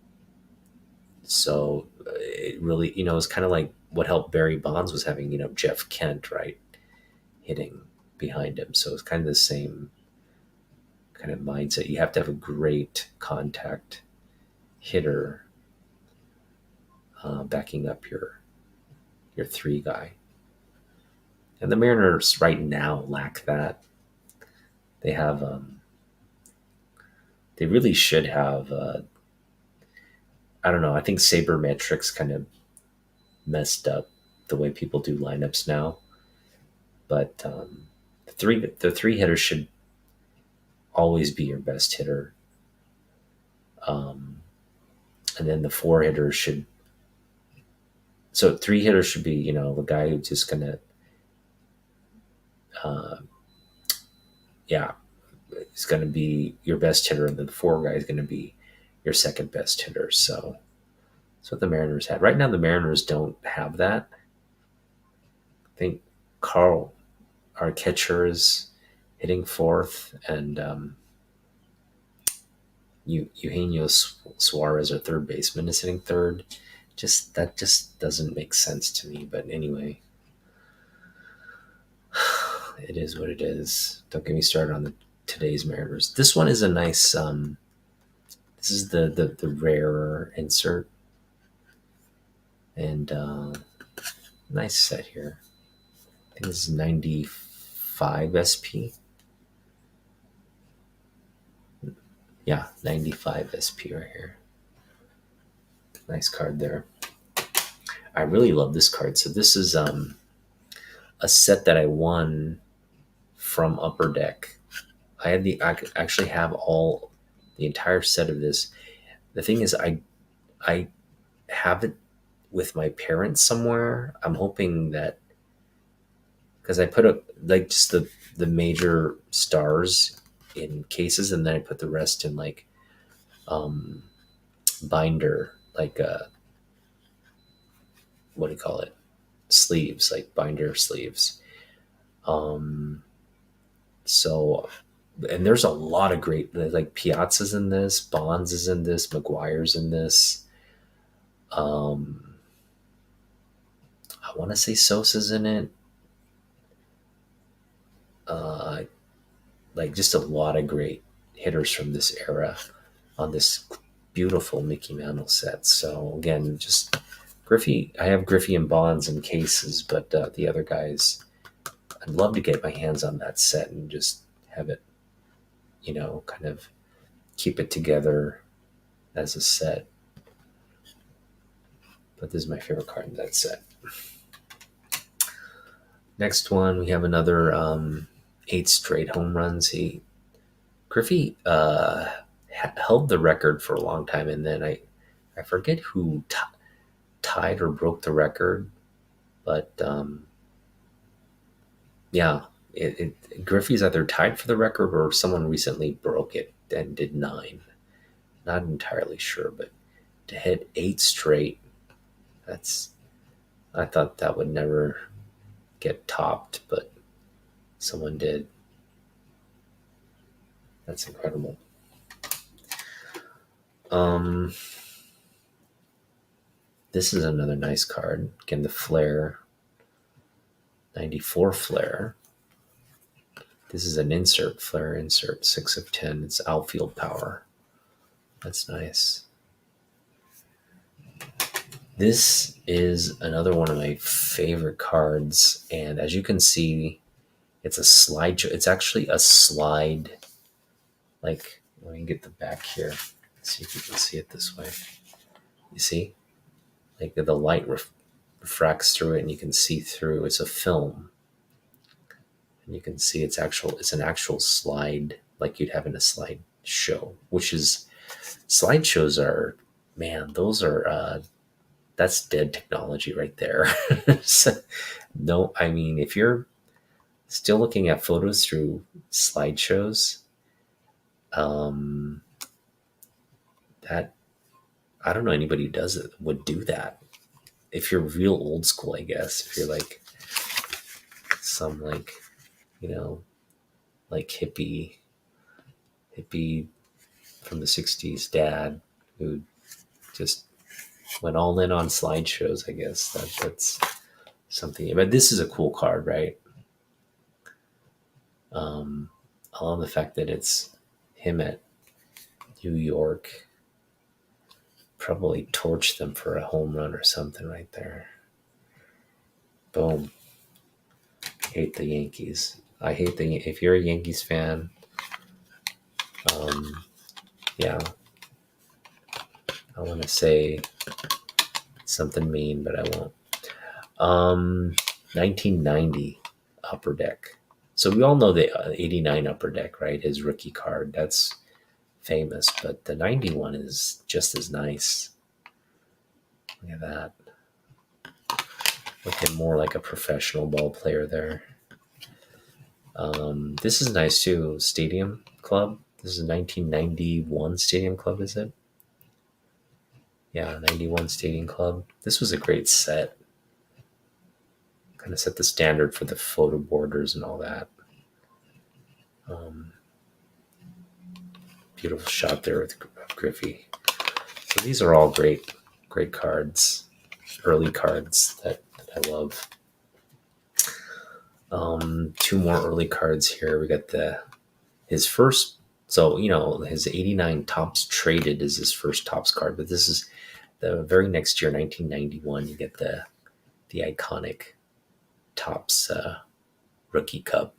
so it really, it's kind of like what helped Barry Bonds was having, Jeff Kent, right, hitting behind him. So it's kind of the same kind of mindset. You have to have a great contact hitter backing up your three guy. And the Mariners right now lack that. They have they really should have I don't know, I think sabermetrics kind of messed up the way people do lineups now. But the three hitter should always be your best hitter. Um, and then the four hitter should, so three hitters should be, the guy who's just gonna uh, yeah, is going to be your best hitter, and then the four guy is going to be your second best hitter. So that's what the Mariners had. Right now, the Mariners don't have that. I think Carl, our catcher, is hitting fourth, and Eugenio Suarez, our third baseman, is hitting third. That just doesn't make sense to me. But anyway, it is what it is. Don't get me started on today's Mariners. This one is a nice. This is the rarer insert, and nice set here. I think this is 95 SP. Yeah, 95 SP right here. Nice card there. I really love this card. So this is a set that I won from Upper Deck. I actually have the entire set of this. The thing is, I have it with my parents somewhere. I'm hoping that because I put like just the major stars in cases, and then I put the rest in like um, binder, like what do you call it? Sleeves, like binder sleeves. Um, so, and there's a lot of great like Piazza's in this, Bonds is in this, McGuire's in this. Um, I want to say Sosa's in it. Uh, like just a lot of great hitters from this era on this beautiful Mickey Mantle set. So again, just Griffey. I have Griffey and Bonds in cases, but the other guys, I'd love to get my hands on that set and just have it, kind of keep it together as a set. But this is my favorite card in that set. Next one, we have another 8 straight home runs. Griffey held the record for a long time, and then I forget who tied or broke the record, but yeah, Griffey's either tied for the record or someone recently broke it and did 9. Not entirely sure, but to hit 8 straight, that's I thought that would never get topped, but someone did. That's incredible. This is another nice card. Again, the Flare 94 Flare. This is an insert, Flare insert, 6 of 10. It's outfield power. That's nice. This is another one of my favorite cards, and as you can see, it's a slide. It's actually a slide. Like, let me get the back here. See if you can see it this way. You see? Like the light refracts through it, and you can see through. It's a film, and you can see it's an actual slide, like you'd have in a slide show. Which is, slideshows are, man, those are that's dead technology right there. So, no, I mean, if you're still looking at photos through slideshows, that I don't know anybody who does it would do that. If you're real old school, I guess. If you're like some like, like hippie from the 60s dad who just went all in on slideshows, I guess. That's something. But this is a cool card, right? I love the fact that it's him at New York. Probably torched them for a home run or something right there. Boom. Hate the Yankees. If you're a Yankees fan, yeah, I want to say something mean, but I won't. 1990 Upper Deck. So we all know the 89 Upper Deck, right? His rookie card. That's famous, but the 91 is just as nice. Look at that. Looking more like a professional ball player there. This is nice too. Stadium Club. This is 1991 Stadium Club, is it? Yeah, 91 Stadium Club. This was a great set. Kind of set the standard for the photo borders and all that. Beautiful shot there with Griffey. So these are all great cards, early cards that I love. 2 more early cards here. We got his first. So his 89 Topps Traded is his first Topps card, but this is the very next year, 1991. You get the iconic Topps Rookie Cup.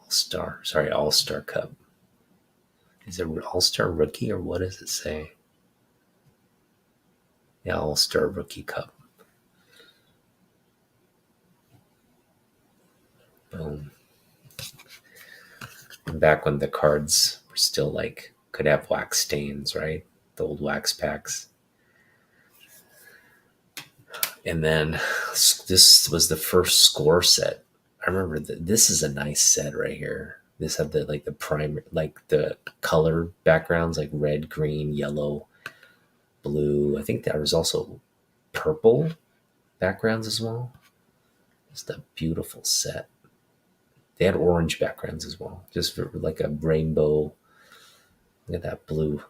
All-Star Cup. Is it All-Star Rookie or what does it say? Yeah, All-Star Rookie Cup. Boom. And back when the cards were still could have wax stains, right? The old wax packs. And then this was the first score set. I remember that this is a nice set right here. This had the primer, the color backgrounds, like red, green, yellow, blue. I think there was also purple backgrounds as well. It's a beautiful set. They had orange backgrounds as well, just for like a rainbow. Look at that blue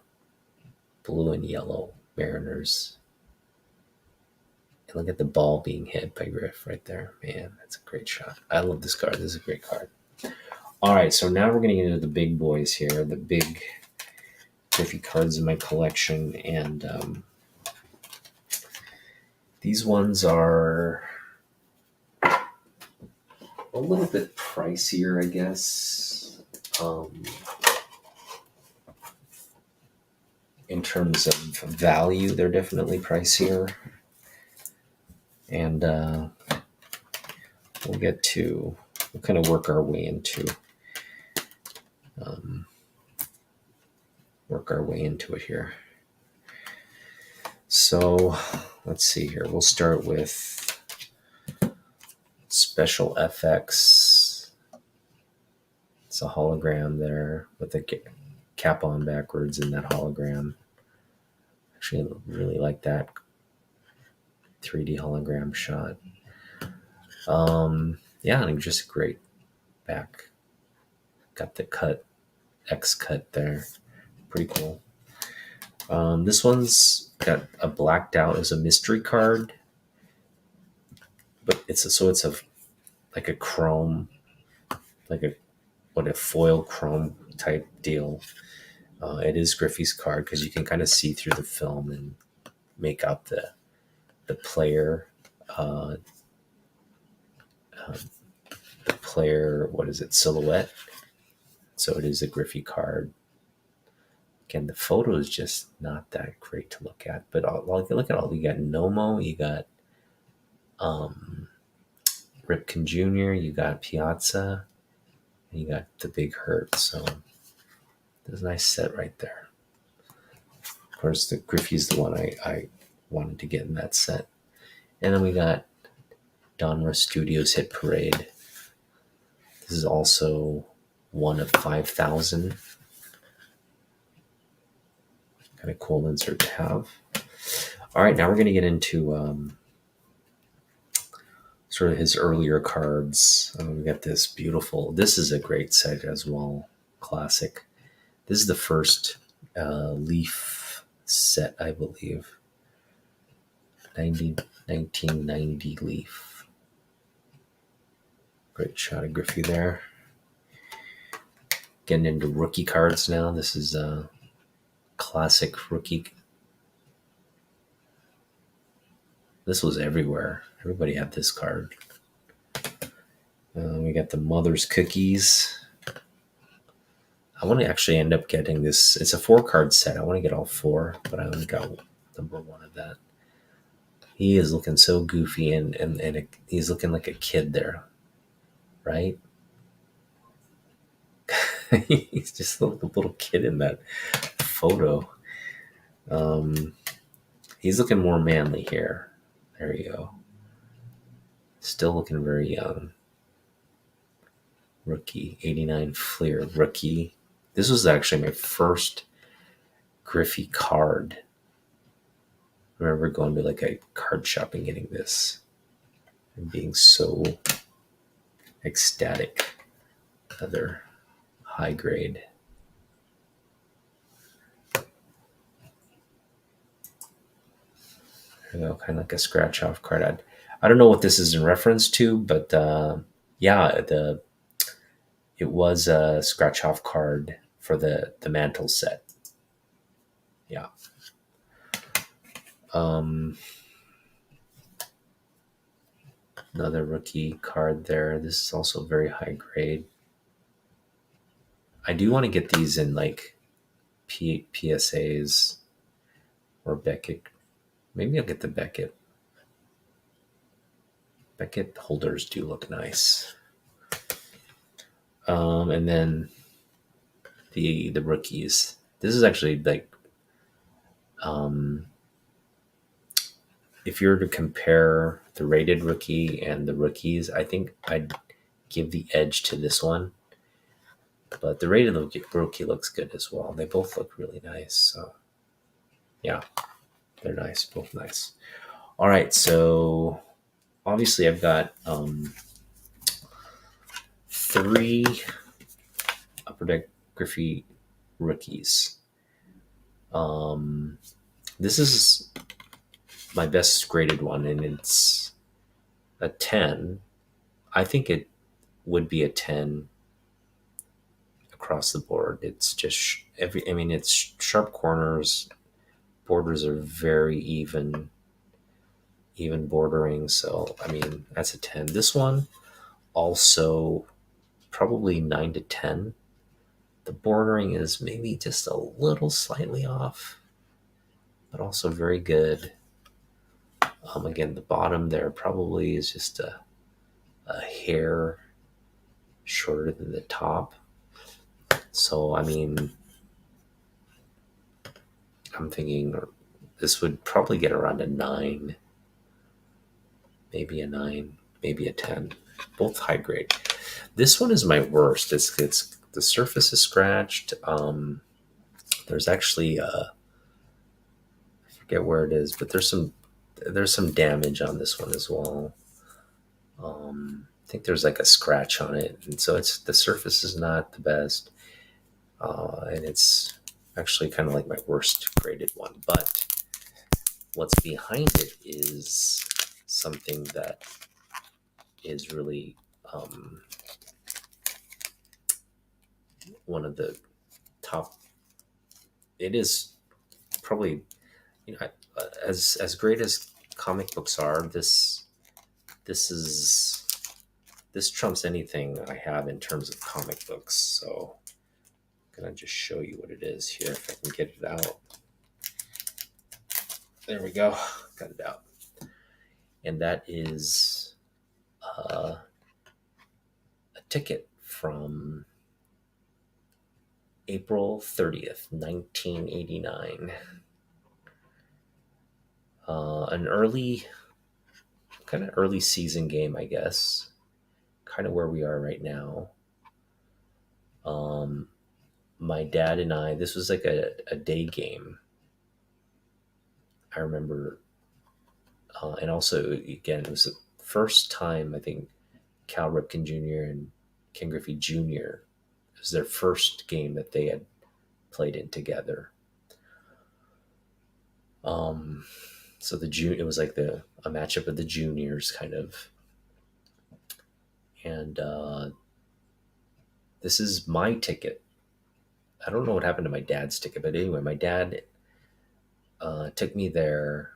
and yellow Mariners. And look at the ball being hit by Griff right there. Man, that's a great shot. I love this card. This is a great card. All right, so now we're going to get into the big boys here, the big Griffey cards in my collection. And these ones are a little bit pricier, I guess. In terms of value, they're definitely pricier. And we'll kind of work our way into it here. So let's see here. We'll start with Special FX. It's a hologram there with the cap on backwards in that hologram. Actually, I really like that 3D hologram shot. Yeah, and just a great back. Got the X cut there. Pretty cool. This one's got a blacked out as a mystery card, but it's like a chrome, like a foil chrome type deal. It is Griffey's card because you can kind of see through the film and make out the player. The player, what is it, silhouette? So it is a Griffey card. Again, the photo is just not that great to look at, but look at all. You got Nomo, you got Ripken Jr., you got Piazza, and you got the Big Hurt. So there's a nice set right there. Of course, the Griffey's the one I wanted to get in that set. And then we got Donruss Studios Hit Parade. This is also one of 5,000. Kind of cool insert to have. All right, now we're going to get into sort of his earlier cards. We got this beautiful. This is a great set as well. Classic. This is the first Leaf set, I believe. 1990 Leaf. Great shot of Griffey there. Getting into rookie cards now. This is a classic rookie. This was everywhere. Everybody had this card. We got the Mother's Cookies. I want to actually end up getting this. It's a 4-card set. I want to get all 4, but I only got number 1 of that. He is looking so goofy and he's looking like a kid there, right? He's just like a little kid in that photo. He's looking more manly here. There you go. Still looking very young. Rookie, 89 Fleer, rookie. This was actually my first Griffey card. I remember going to like a card shop and getting this and being so ecstatic. Another high grade. There you go, kind of like a scratch off card. I don't know what this is in reference to, but yeah, it was a scratch off card for the Mantle set. Yeah. Another rookie card there. This is also very high grade. I do want to get these in like PSAs or Beckett. Maybe I'll get the Beckett. Beckett holders do look nice. And then the rookies. This is actually like, if you were to compare the rated rookie and the rookies, I think I'd give the edge to this one. But the rated rookie looks good as well. They both look really nice. So yeah, they're nice, both nice. All right, so obviously I've got 3 Upper Deck Griffey rookies. This is my best graded one, and it's a 10. I think it would be a 10 across the board. It's just it's sharp corners. Borders are very even bordering. So, that's a 10. This one also probably 9 to 10. The bordering is maybe just a little slightly off, but also very good. Again, the bottom there probably is just a a hair shorter than the top. So, I mean, I'm thinking this would probably get around a 9, maybe a 9, maybe a 10. Both high grade. This one is my worst. It's the surface is scratched. There's actually I forget where it is, but there's some damage on this one as well. I think there's like a scratch on it, and so it's the surface is not the best, and it's actually kind of like my worst graded one. But what's behind it is something that is really one of the top. It is probably, as great as comic books are. This is this trumps anything I have in terms of comic books. So I'm gonna just show you what it is here if I can get it out. There we go, got it out. And that is a ticket from April 30th, 1989. An kind of early season game, I guess. Kind of where we are right now. My dad and I, this was like a day game. I remember, and also, again, it was the first time I think Cal Ripken Jr. and Ken Griffey Jr. It was their first game that they had played in together. So it was like a matchup of the juniors, kind of, and this is my ticket. I don't know what happened to my dad's ticket, but anyway, my dad took me there.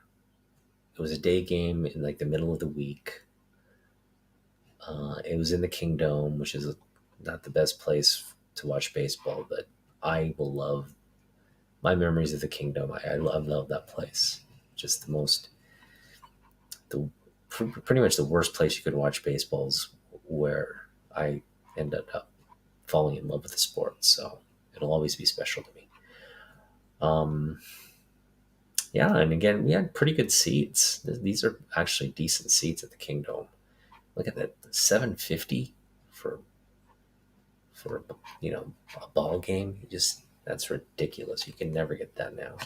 It was a day game in like the middle of the week. It was in the Kingdome, which is not the best place to watch baseball, but I will love my memories of the Kingdome. I love that place. Just pretty much the worst place you could watch baseball is where I ended up falling in love with the sport. So it'll always be special to me. Yeah, and again, we had pretty good seats. These are actually decent seats at the Kingdome. Look at that, 750 for a ball game. That's ridiculous. You can never get that now.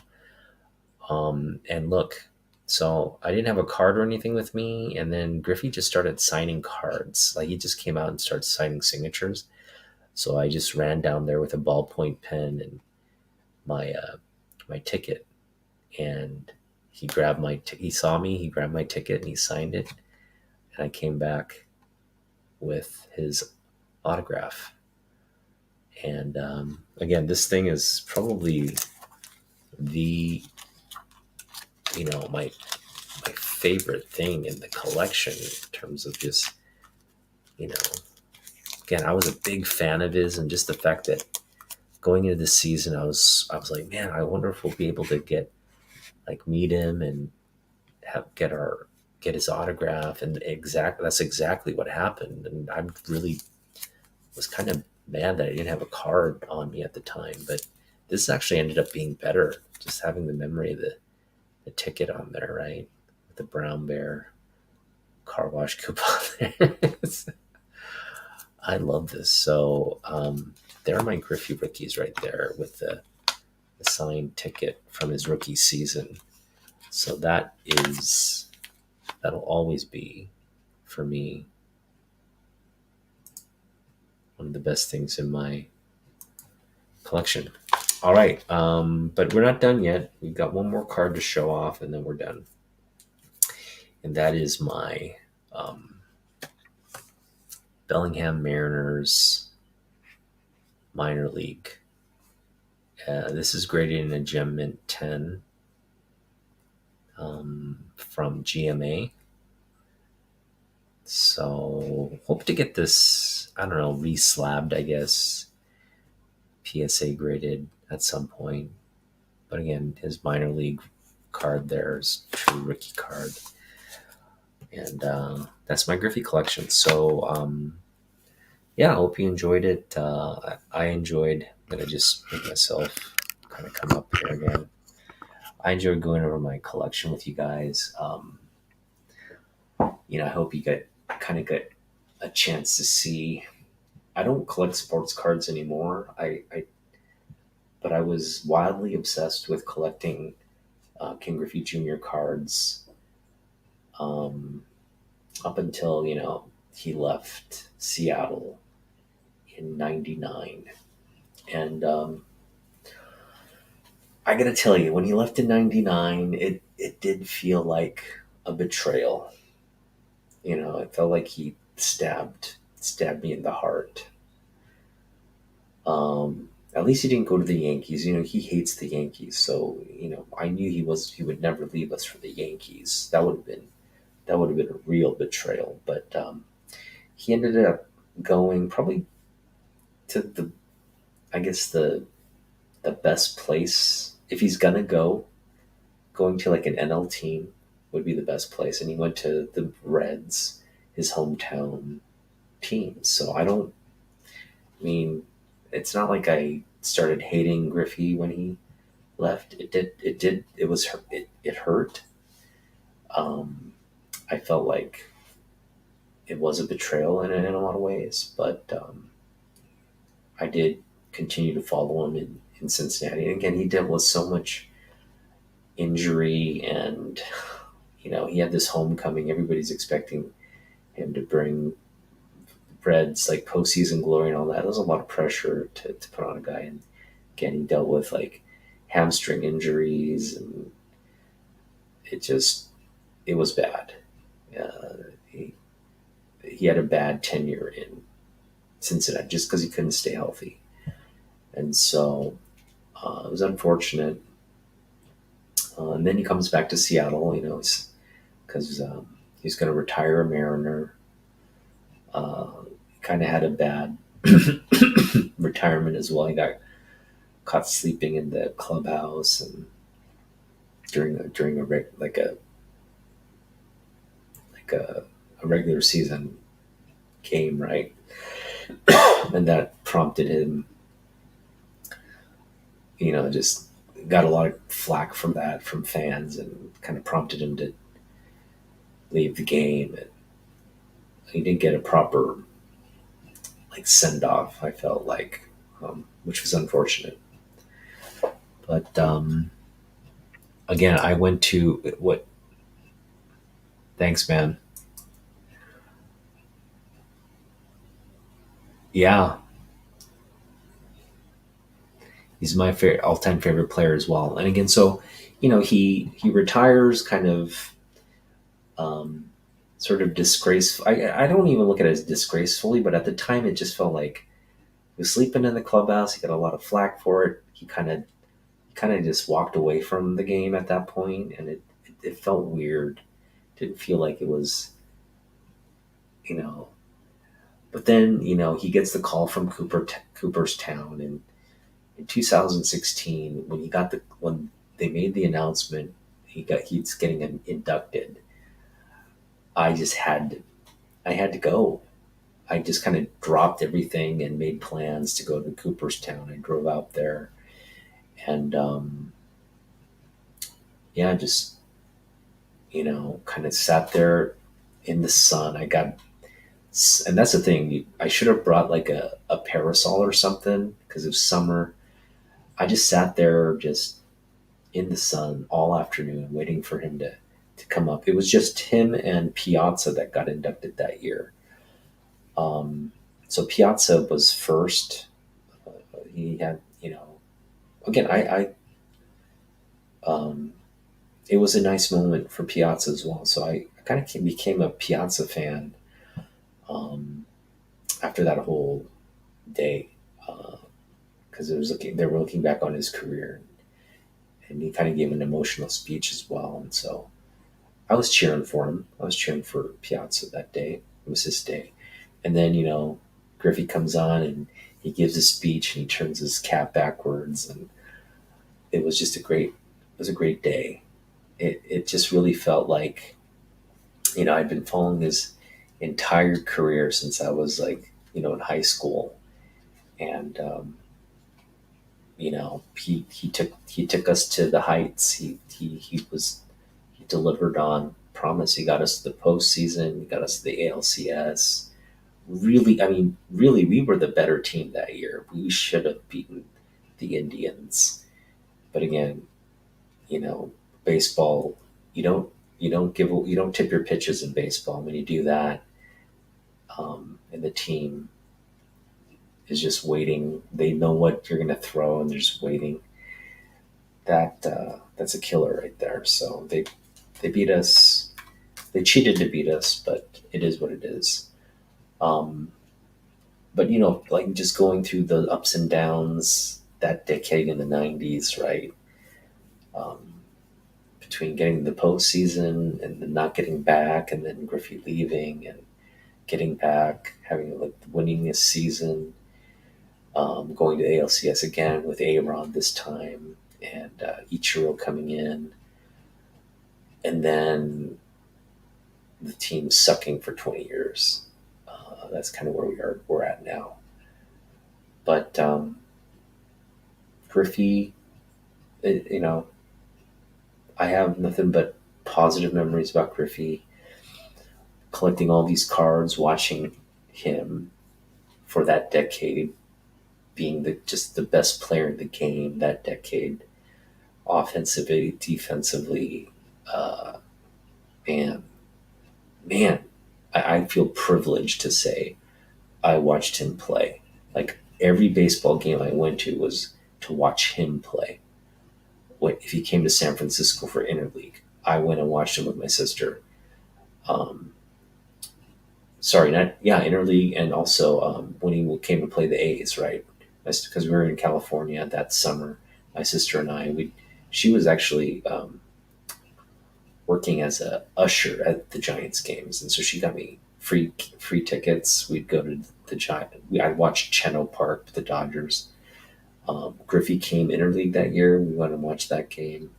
And look, so I didn't have a card or anything with me, and then Griffey just started signing cards. Like he just came out and started signing signatures. So I just ran down there with a ballpoint pen and my ticket, and he saw me, he grabbed my ticket and he signed it, and I came back with his autograph. And again, this thing is probably the my favorite thing in the collection in terms of just again, I was a big fan of his, and just the fact that going into this season, I was like, man, I wonder if we'll be able to meet him and get his autograph. And that's exactly what happened. And I really was kind of mad that I didn't have a card on me at the time, but this actually ended up being better, just having the memory of the ticket on there, right? With the brown bear car wash coupon there. I love this. So there are my Griffey rookies right there with the signed ticket from his rookie season. So that'll always be, for me, one of the best things in my collection. All right, but we're not done yet. We've got one more card to show off, and then we're done. And that is my Bellingham Mariners minor league. This is graded in a Gem Mint 10 from GMA. So hope to get this, I don't know, re-slabbed, I guess, PSA graded at some point. But again, his minor league card there is true rookie card. And that's my Griffey collection. So yeah, I hope you enjoyed it. I enjoyed. I'm gonna just make myself kind of come up here again. I enjoyed going over my collection with you guys. I hope you get a chance to see. I don't collect sports cards anymore. But I was wildly obsessed with collecting King Griffey Jr. cards um, up until he left Seattle in '99, and I gotta tell you, when he left in '99, it did feel like a betrayal. It felt like he stabbed me in the heart. At least he didn't go to the Yankees. He hates the Yankees, so I knew he would never leave us for the Yankees. That would have been a real betrayal. But he ended up going probably to I guess the best place if he's gonna go. Going to like an NL team would be the best place, and he went to the Reds, his hometown team. So I don't I mean, it's not like I started hating Griffey when he left. It hurt. Um, I felt like it was a betrayal in a lot of ways, but I did continue to follow him in Cincinnati. And again, he dealt with so much injury, and he had this homecoming. Everybody's expecting him to bring Reds like postseason glory and all that. There was a lot of pressure to put on a guy, and again, he dealt with like hamstring injuries, and it was bad. He had a bad tenure in Cincinnati just because he couldn't stay healthy, and so it was unfortunate. And then he comes back to Seattle, because he's going to retire a Mariner. Kind of had a bad retirement as well. He got caught sleeping in the clubhouse and during a regular season game, right? And that prompted him, just got a lot of flack from fans, and kind of prompted him to leave the game. And he didn't get a proper like send off. I felt like, which was unfortunate. But again, I went to what? Thanks, man. Yeah, he's my all-time favorite player as well. And again, so he retires kind of um, sort of disgraceful. I don't even look at it as disgracefully, but at the time it just felt like he was sleeping in the clubhouse. He got a lot of flack for it. He kind of just walked away from the game at that point, and it felt weird. Didn't feel like it was, you know. But then he gets the call from Cooperstown, and in 2016 when they made the announcement he's getting inducted. I just had to go. I just kind of dropped everything and made plans to go to Cooperstown. I drove out there, and yeah, just kind of sat there in the sun. And that's the thing. I should have brought like a parasol or something because it was summer. I just sat there just in the sun all afternoon waiting for him to come up. It was just him and Piazza that got inducted that year. So Piazza was first. He had, again, um, it was a nice moment for Piazza as well. So I kind of became a Piazza fan after that whole day because they were looking back on his career, and he kind of gave an emotional speech as well. And so I was cheering for him. I was cheering for Piazza that day. It was his day. And then, Griffey comes on and he gives a speech and he turns his cap backwards, and it was just a great day. It just really felt like I'd been following his entire career since I was like, in high school. And, he took us to the heights. He delivered on promise. He got us to the postseason. He got us to the ALCS. Really, I mean, really, we were the better team that year. We should have beaten the Indians. But again, you know, baseball, you don't you don't tip your pitches in baseball. When you do that, and the team is just waiting. They know what you're going to throw, and they're just waiting. That's a killer right there. So they beat us. They cheated to beat us, but it is what it is. Um, but like just going through the ups and downs that decade in the '90s, right? Um, Between getting the postseason and then not getting back, and then Griffey leaving and getting back, having like winning a season, going to ALCS again with Aaron this time, and Ichiro coming in, and then the team sucking for 20 years. That's kind of where we're at now. But Griffey, it, you know, I have nothing but positive memories about Griffey. Collecting all these cards, watching him for that decade, being just the best player in the game that decade, offensively, defensively, uh, and man, I feel privileged to say I watched him play. Like every baseball game I went to was to watch him play. If he came to San Francisco for interleague, I went and watched him with my sister. Um, Sorry, not yeah, interleague, and also when he came to play the A's, right? Because we were in California that summer. My sister and I, we she was actually working as a usher at the Giants games, and so she got me free tickets. We'd go to the Giant. I'd watch Cheno Park with the Dodgers. Griffey came interleague that year. We went and watched that game,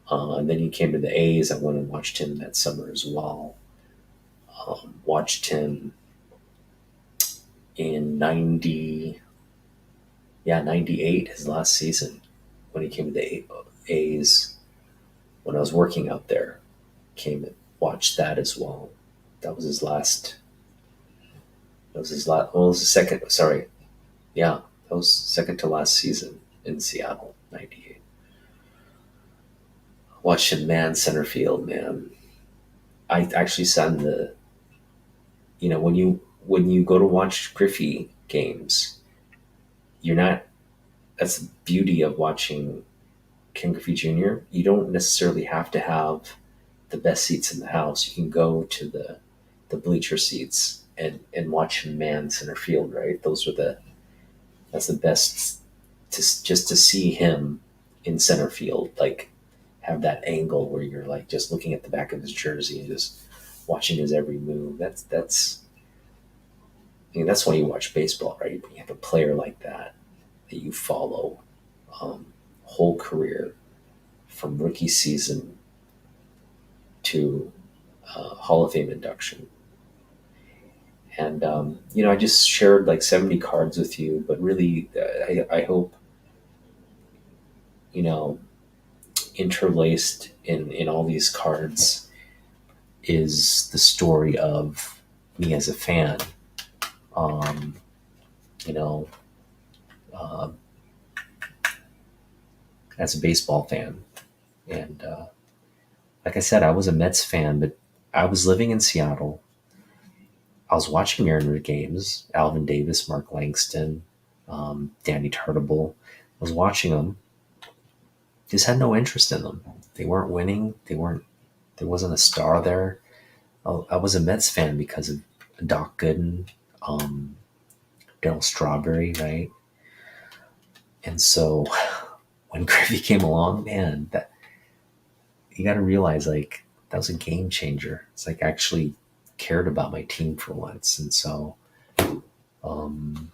and then he came to the A's. I went and watched him that summer as well. Watched him in 90, yeah, 98, his last season when he came to the A's when I was working out there. Came and watched that as well. That was his last. That was his last. Well, it was the second. Sorry, yeah, that was second to last season in Seattle, '98. Watched him man center field, man. I actually sat in the. When you go to watch Griffey games, you're not. That's the beauty of watching Ken Griffey Jr. You don't necessarily have to have the best seats in the house. You can go to the bleacher seats and watch him man center field. Right, that's the best just to see him in center field. Like have that angle where you're like just looking at the back of his jersey and just watching his every move. That's why you watch baseball, right? You have a player like that you follow whole career from rookie season to Hall of Fame induction. And I just shared like 70 cards with you, but really, I hope you know interlaced in all these cards is the story of me as a fan. Um, you know, uh, as a baseball fan, and like I said, I was a Mets fan, but I was living in Seattle. I was watching Mariner games, Alvin Davis, Mark Langston, Danny Tartable. I was watching them. Just had no interest in them. They weren't winning. They weren't. There wasn't a star there. I was a Mets fan because of Doc Gooden, um, Darryl Strawberry, right? And so when Griffey came along, man, that you got to realize like that was a game changer. It's like I actually cared about my team for once, and so um,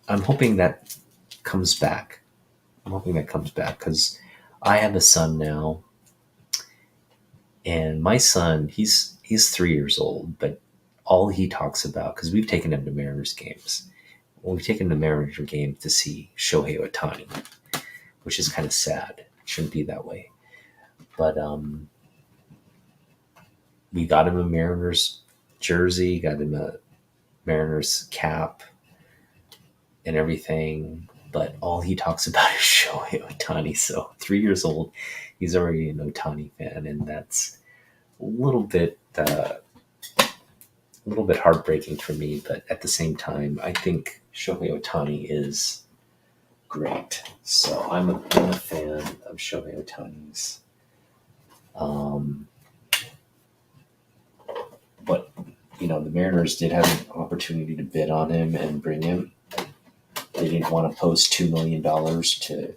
I'm hoping that comes back. I'm hoping that comes back because I have a son now, and my son he's 3 years old, but all he talks about, because we've taken him to Mariners games. Well, we've taken him to Mariners games to see Shohei Ohtani, which is kind of sad. It shouldn't be that way. But we got him a Mariners jersey, got him a Mariners cap and everything. But all he talks about is Shohei Ohtani. So 3 years old, he's already an Ohtani fan, and that's a little bit heartbreaking for me. But at the same time, I think Shohei Ohtani is great. So I'm a fan of Shohei Ohtani's. But the Mariners did have an opportunity to bid on him and bring him. They didn't want to post $2 million to,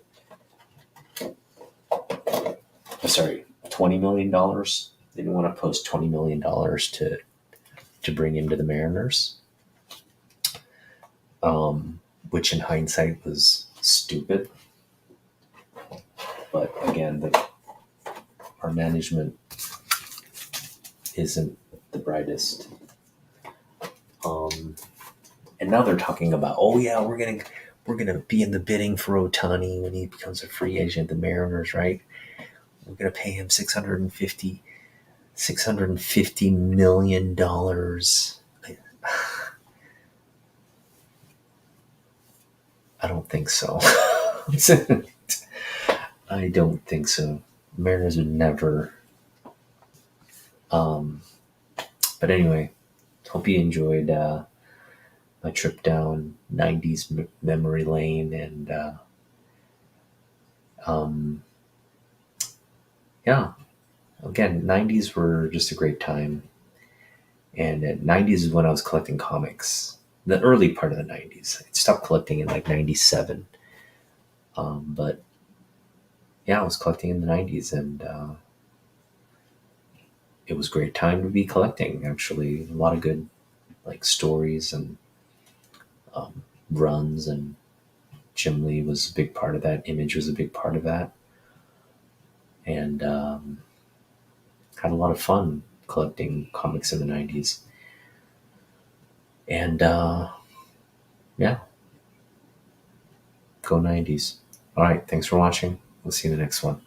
$20 million. They didn't want to post $20 million to bring him to the Mariners, which in hindsight was stupid. But again, our management isn't the brightest. And now they're talking about, oh yeah, we're gonna be in the bidding for Ohtani when he becomes a free agent. The Mariners, right? We're gonna pay him $650 million. I don't think so. I don't think so. Mariners would never. But anyway, hope you enjoyed my trip down 90s memory lane, and yeah, again, 90s were just a great time. And 90s is when I was collecting comics, the early part of the 90s. I stopped collecting in like 97. But yeah, I was collecting in the 90s, and it was a great time to be collecting, actually. A lot of good like stories and runs, and Jim Lee was a big part of that. Image was a big part of that. And had a lot of fun collecting comics in the 90s. And yeah, go 90s. All right, thanks for watching. We'll see you in the next one.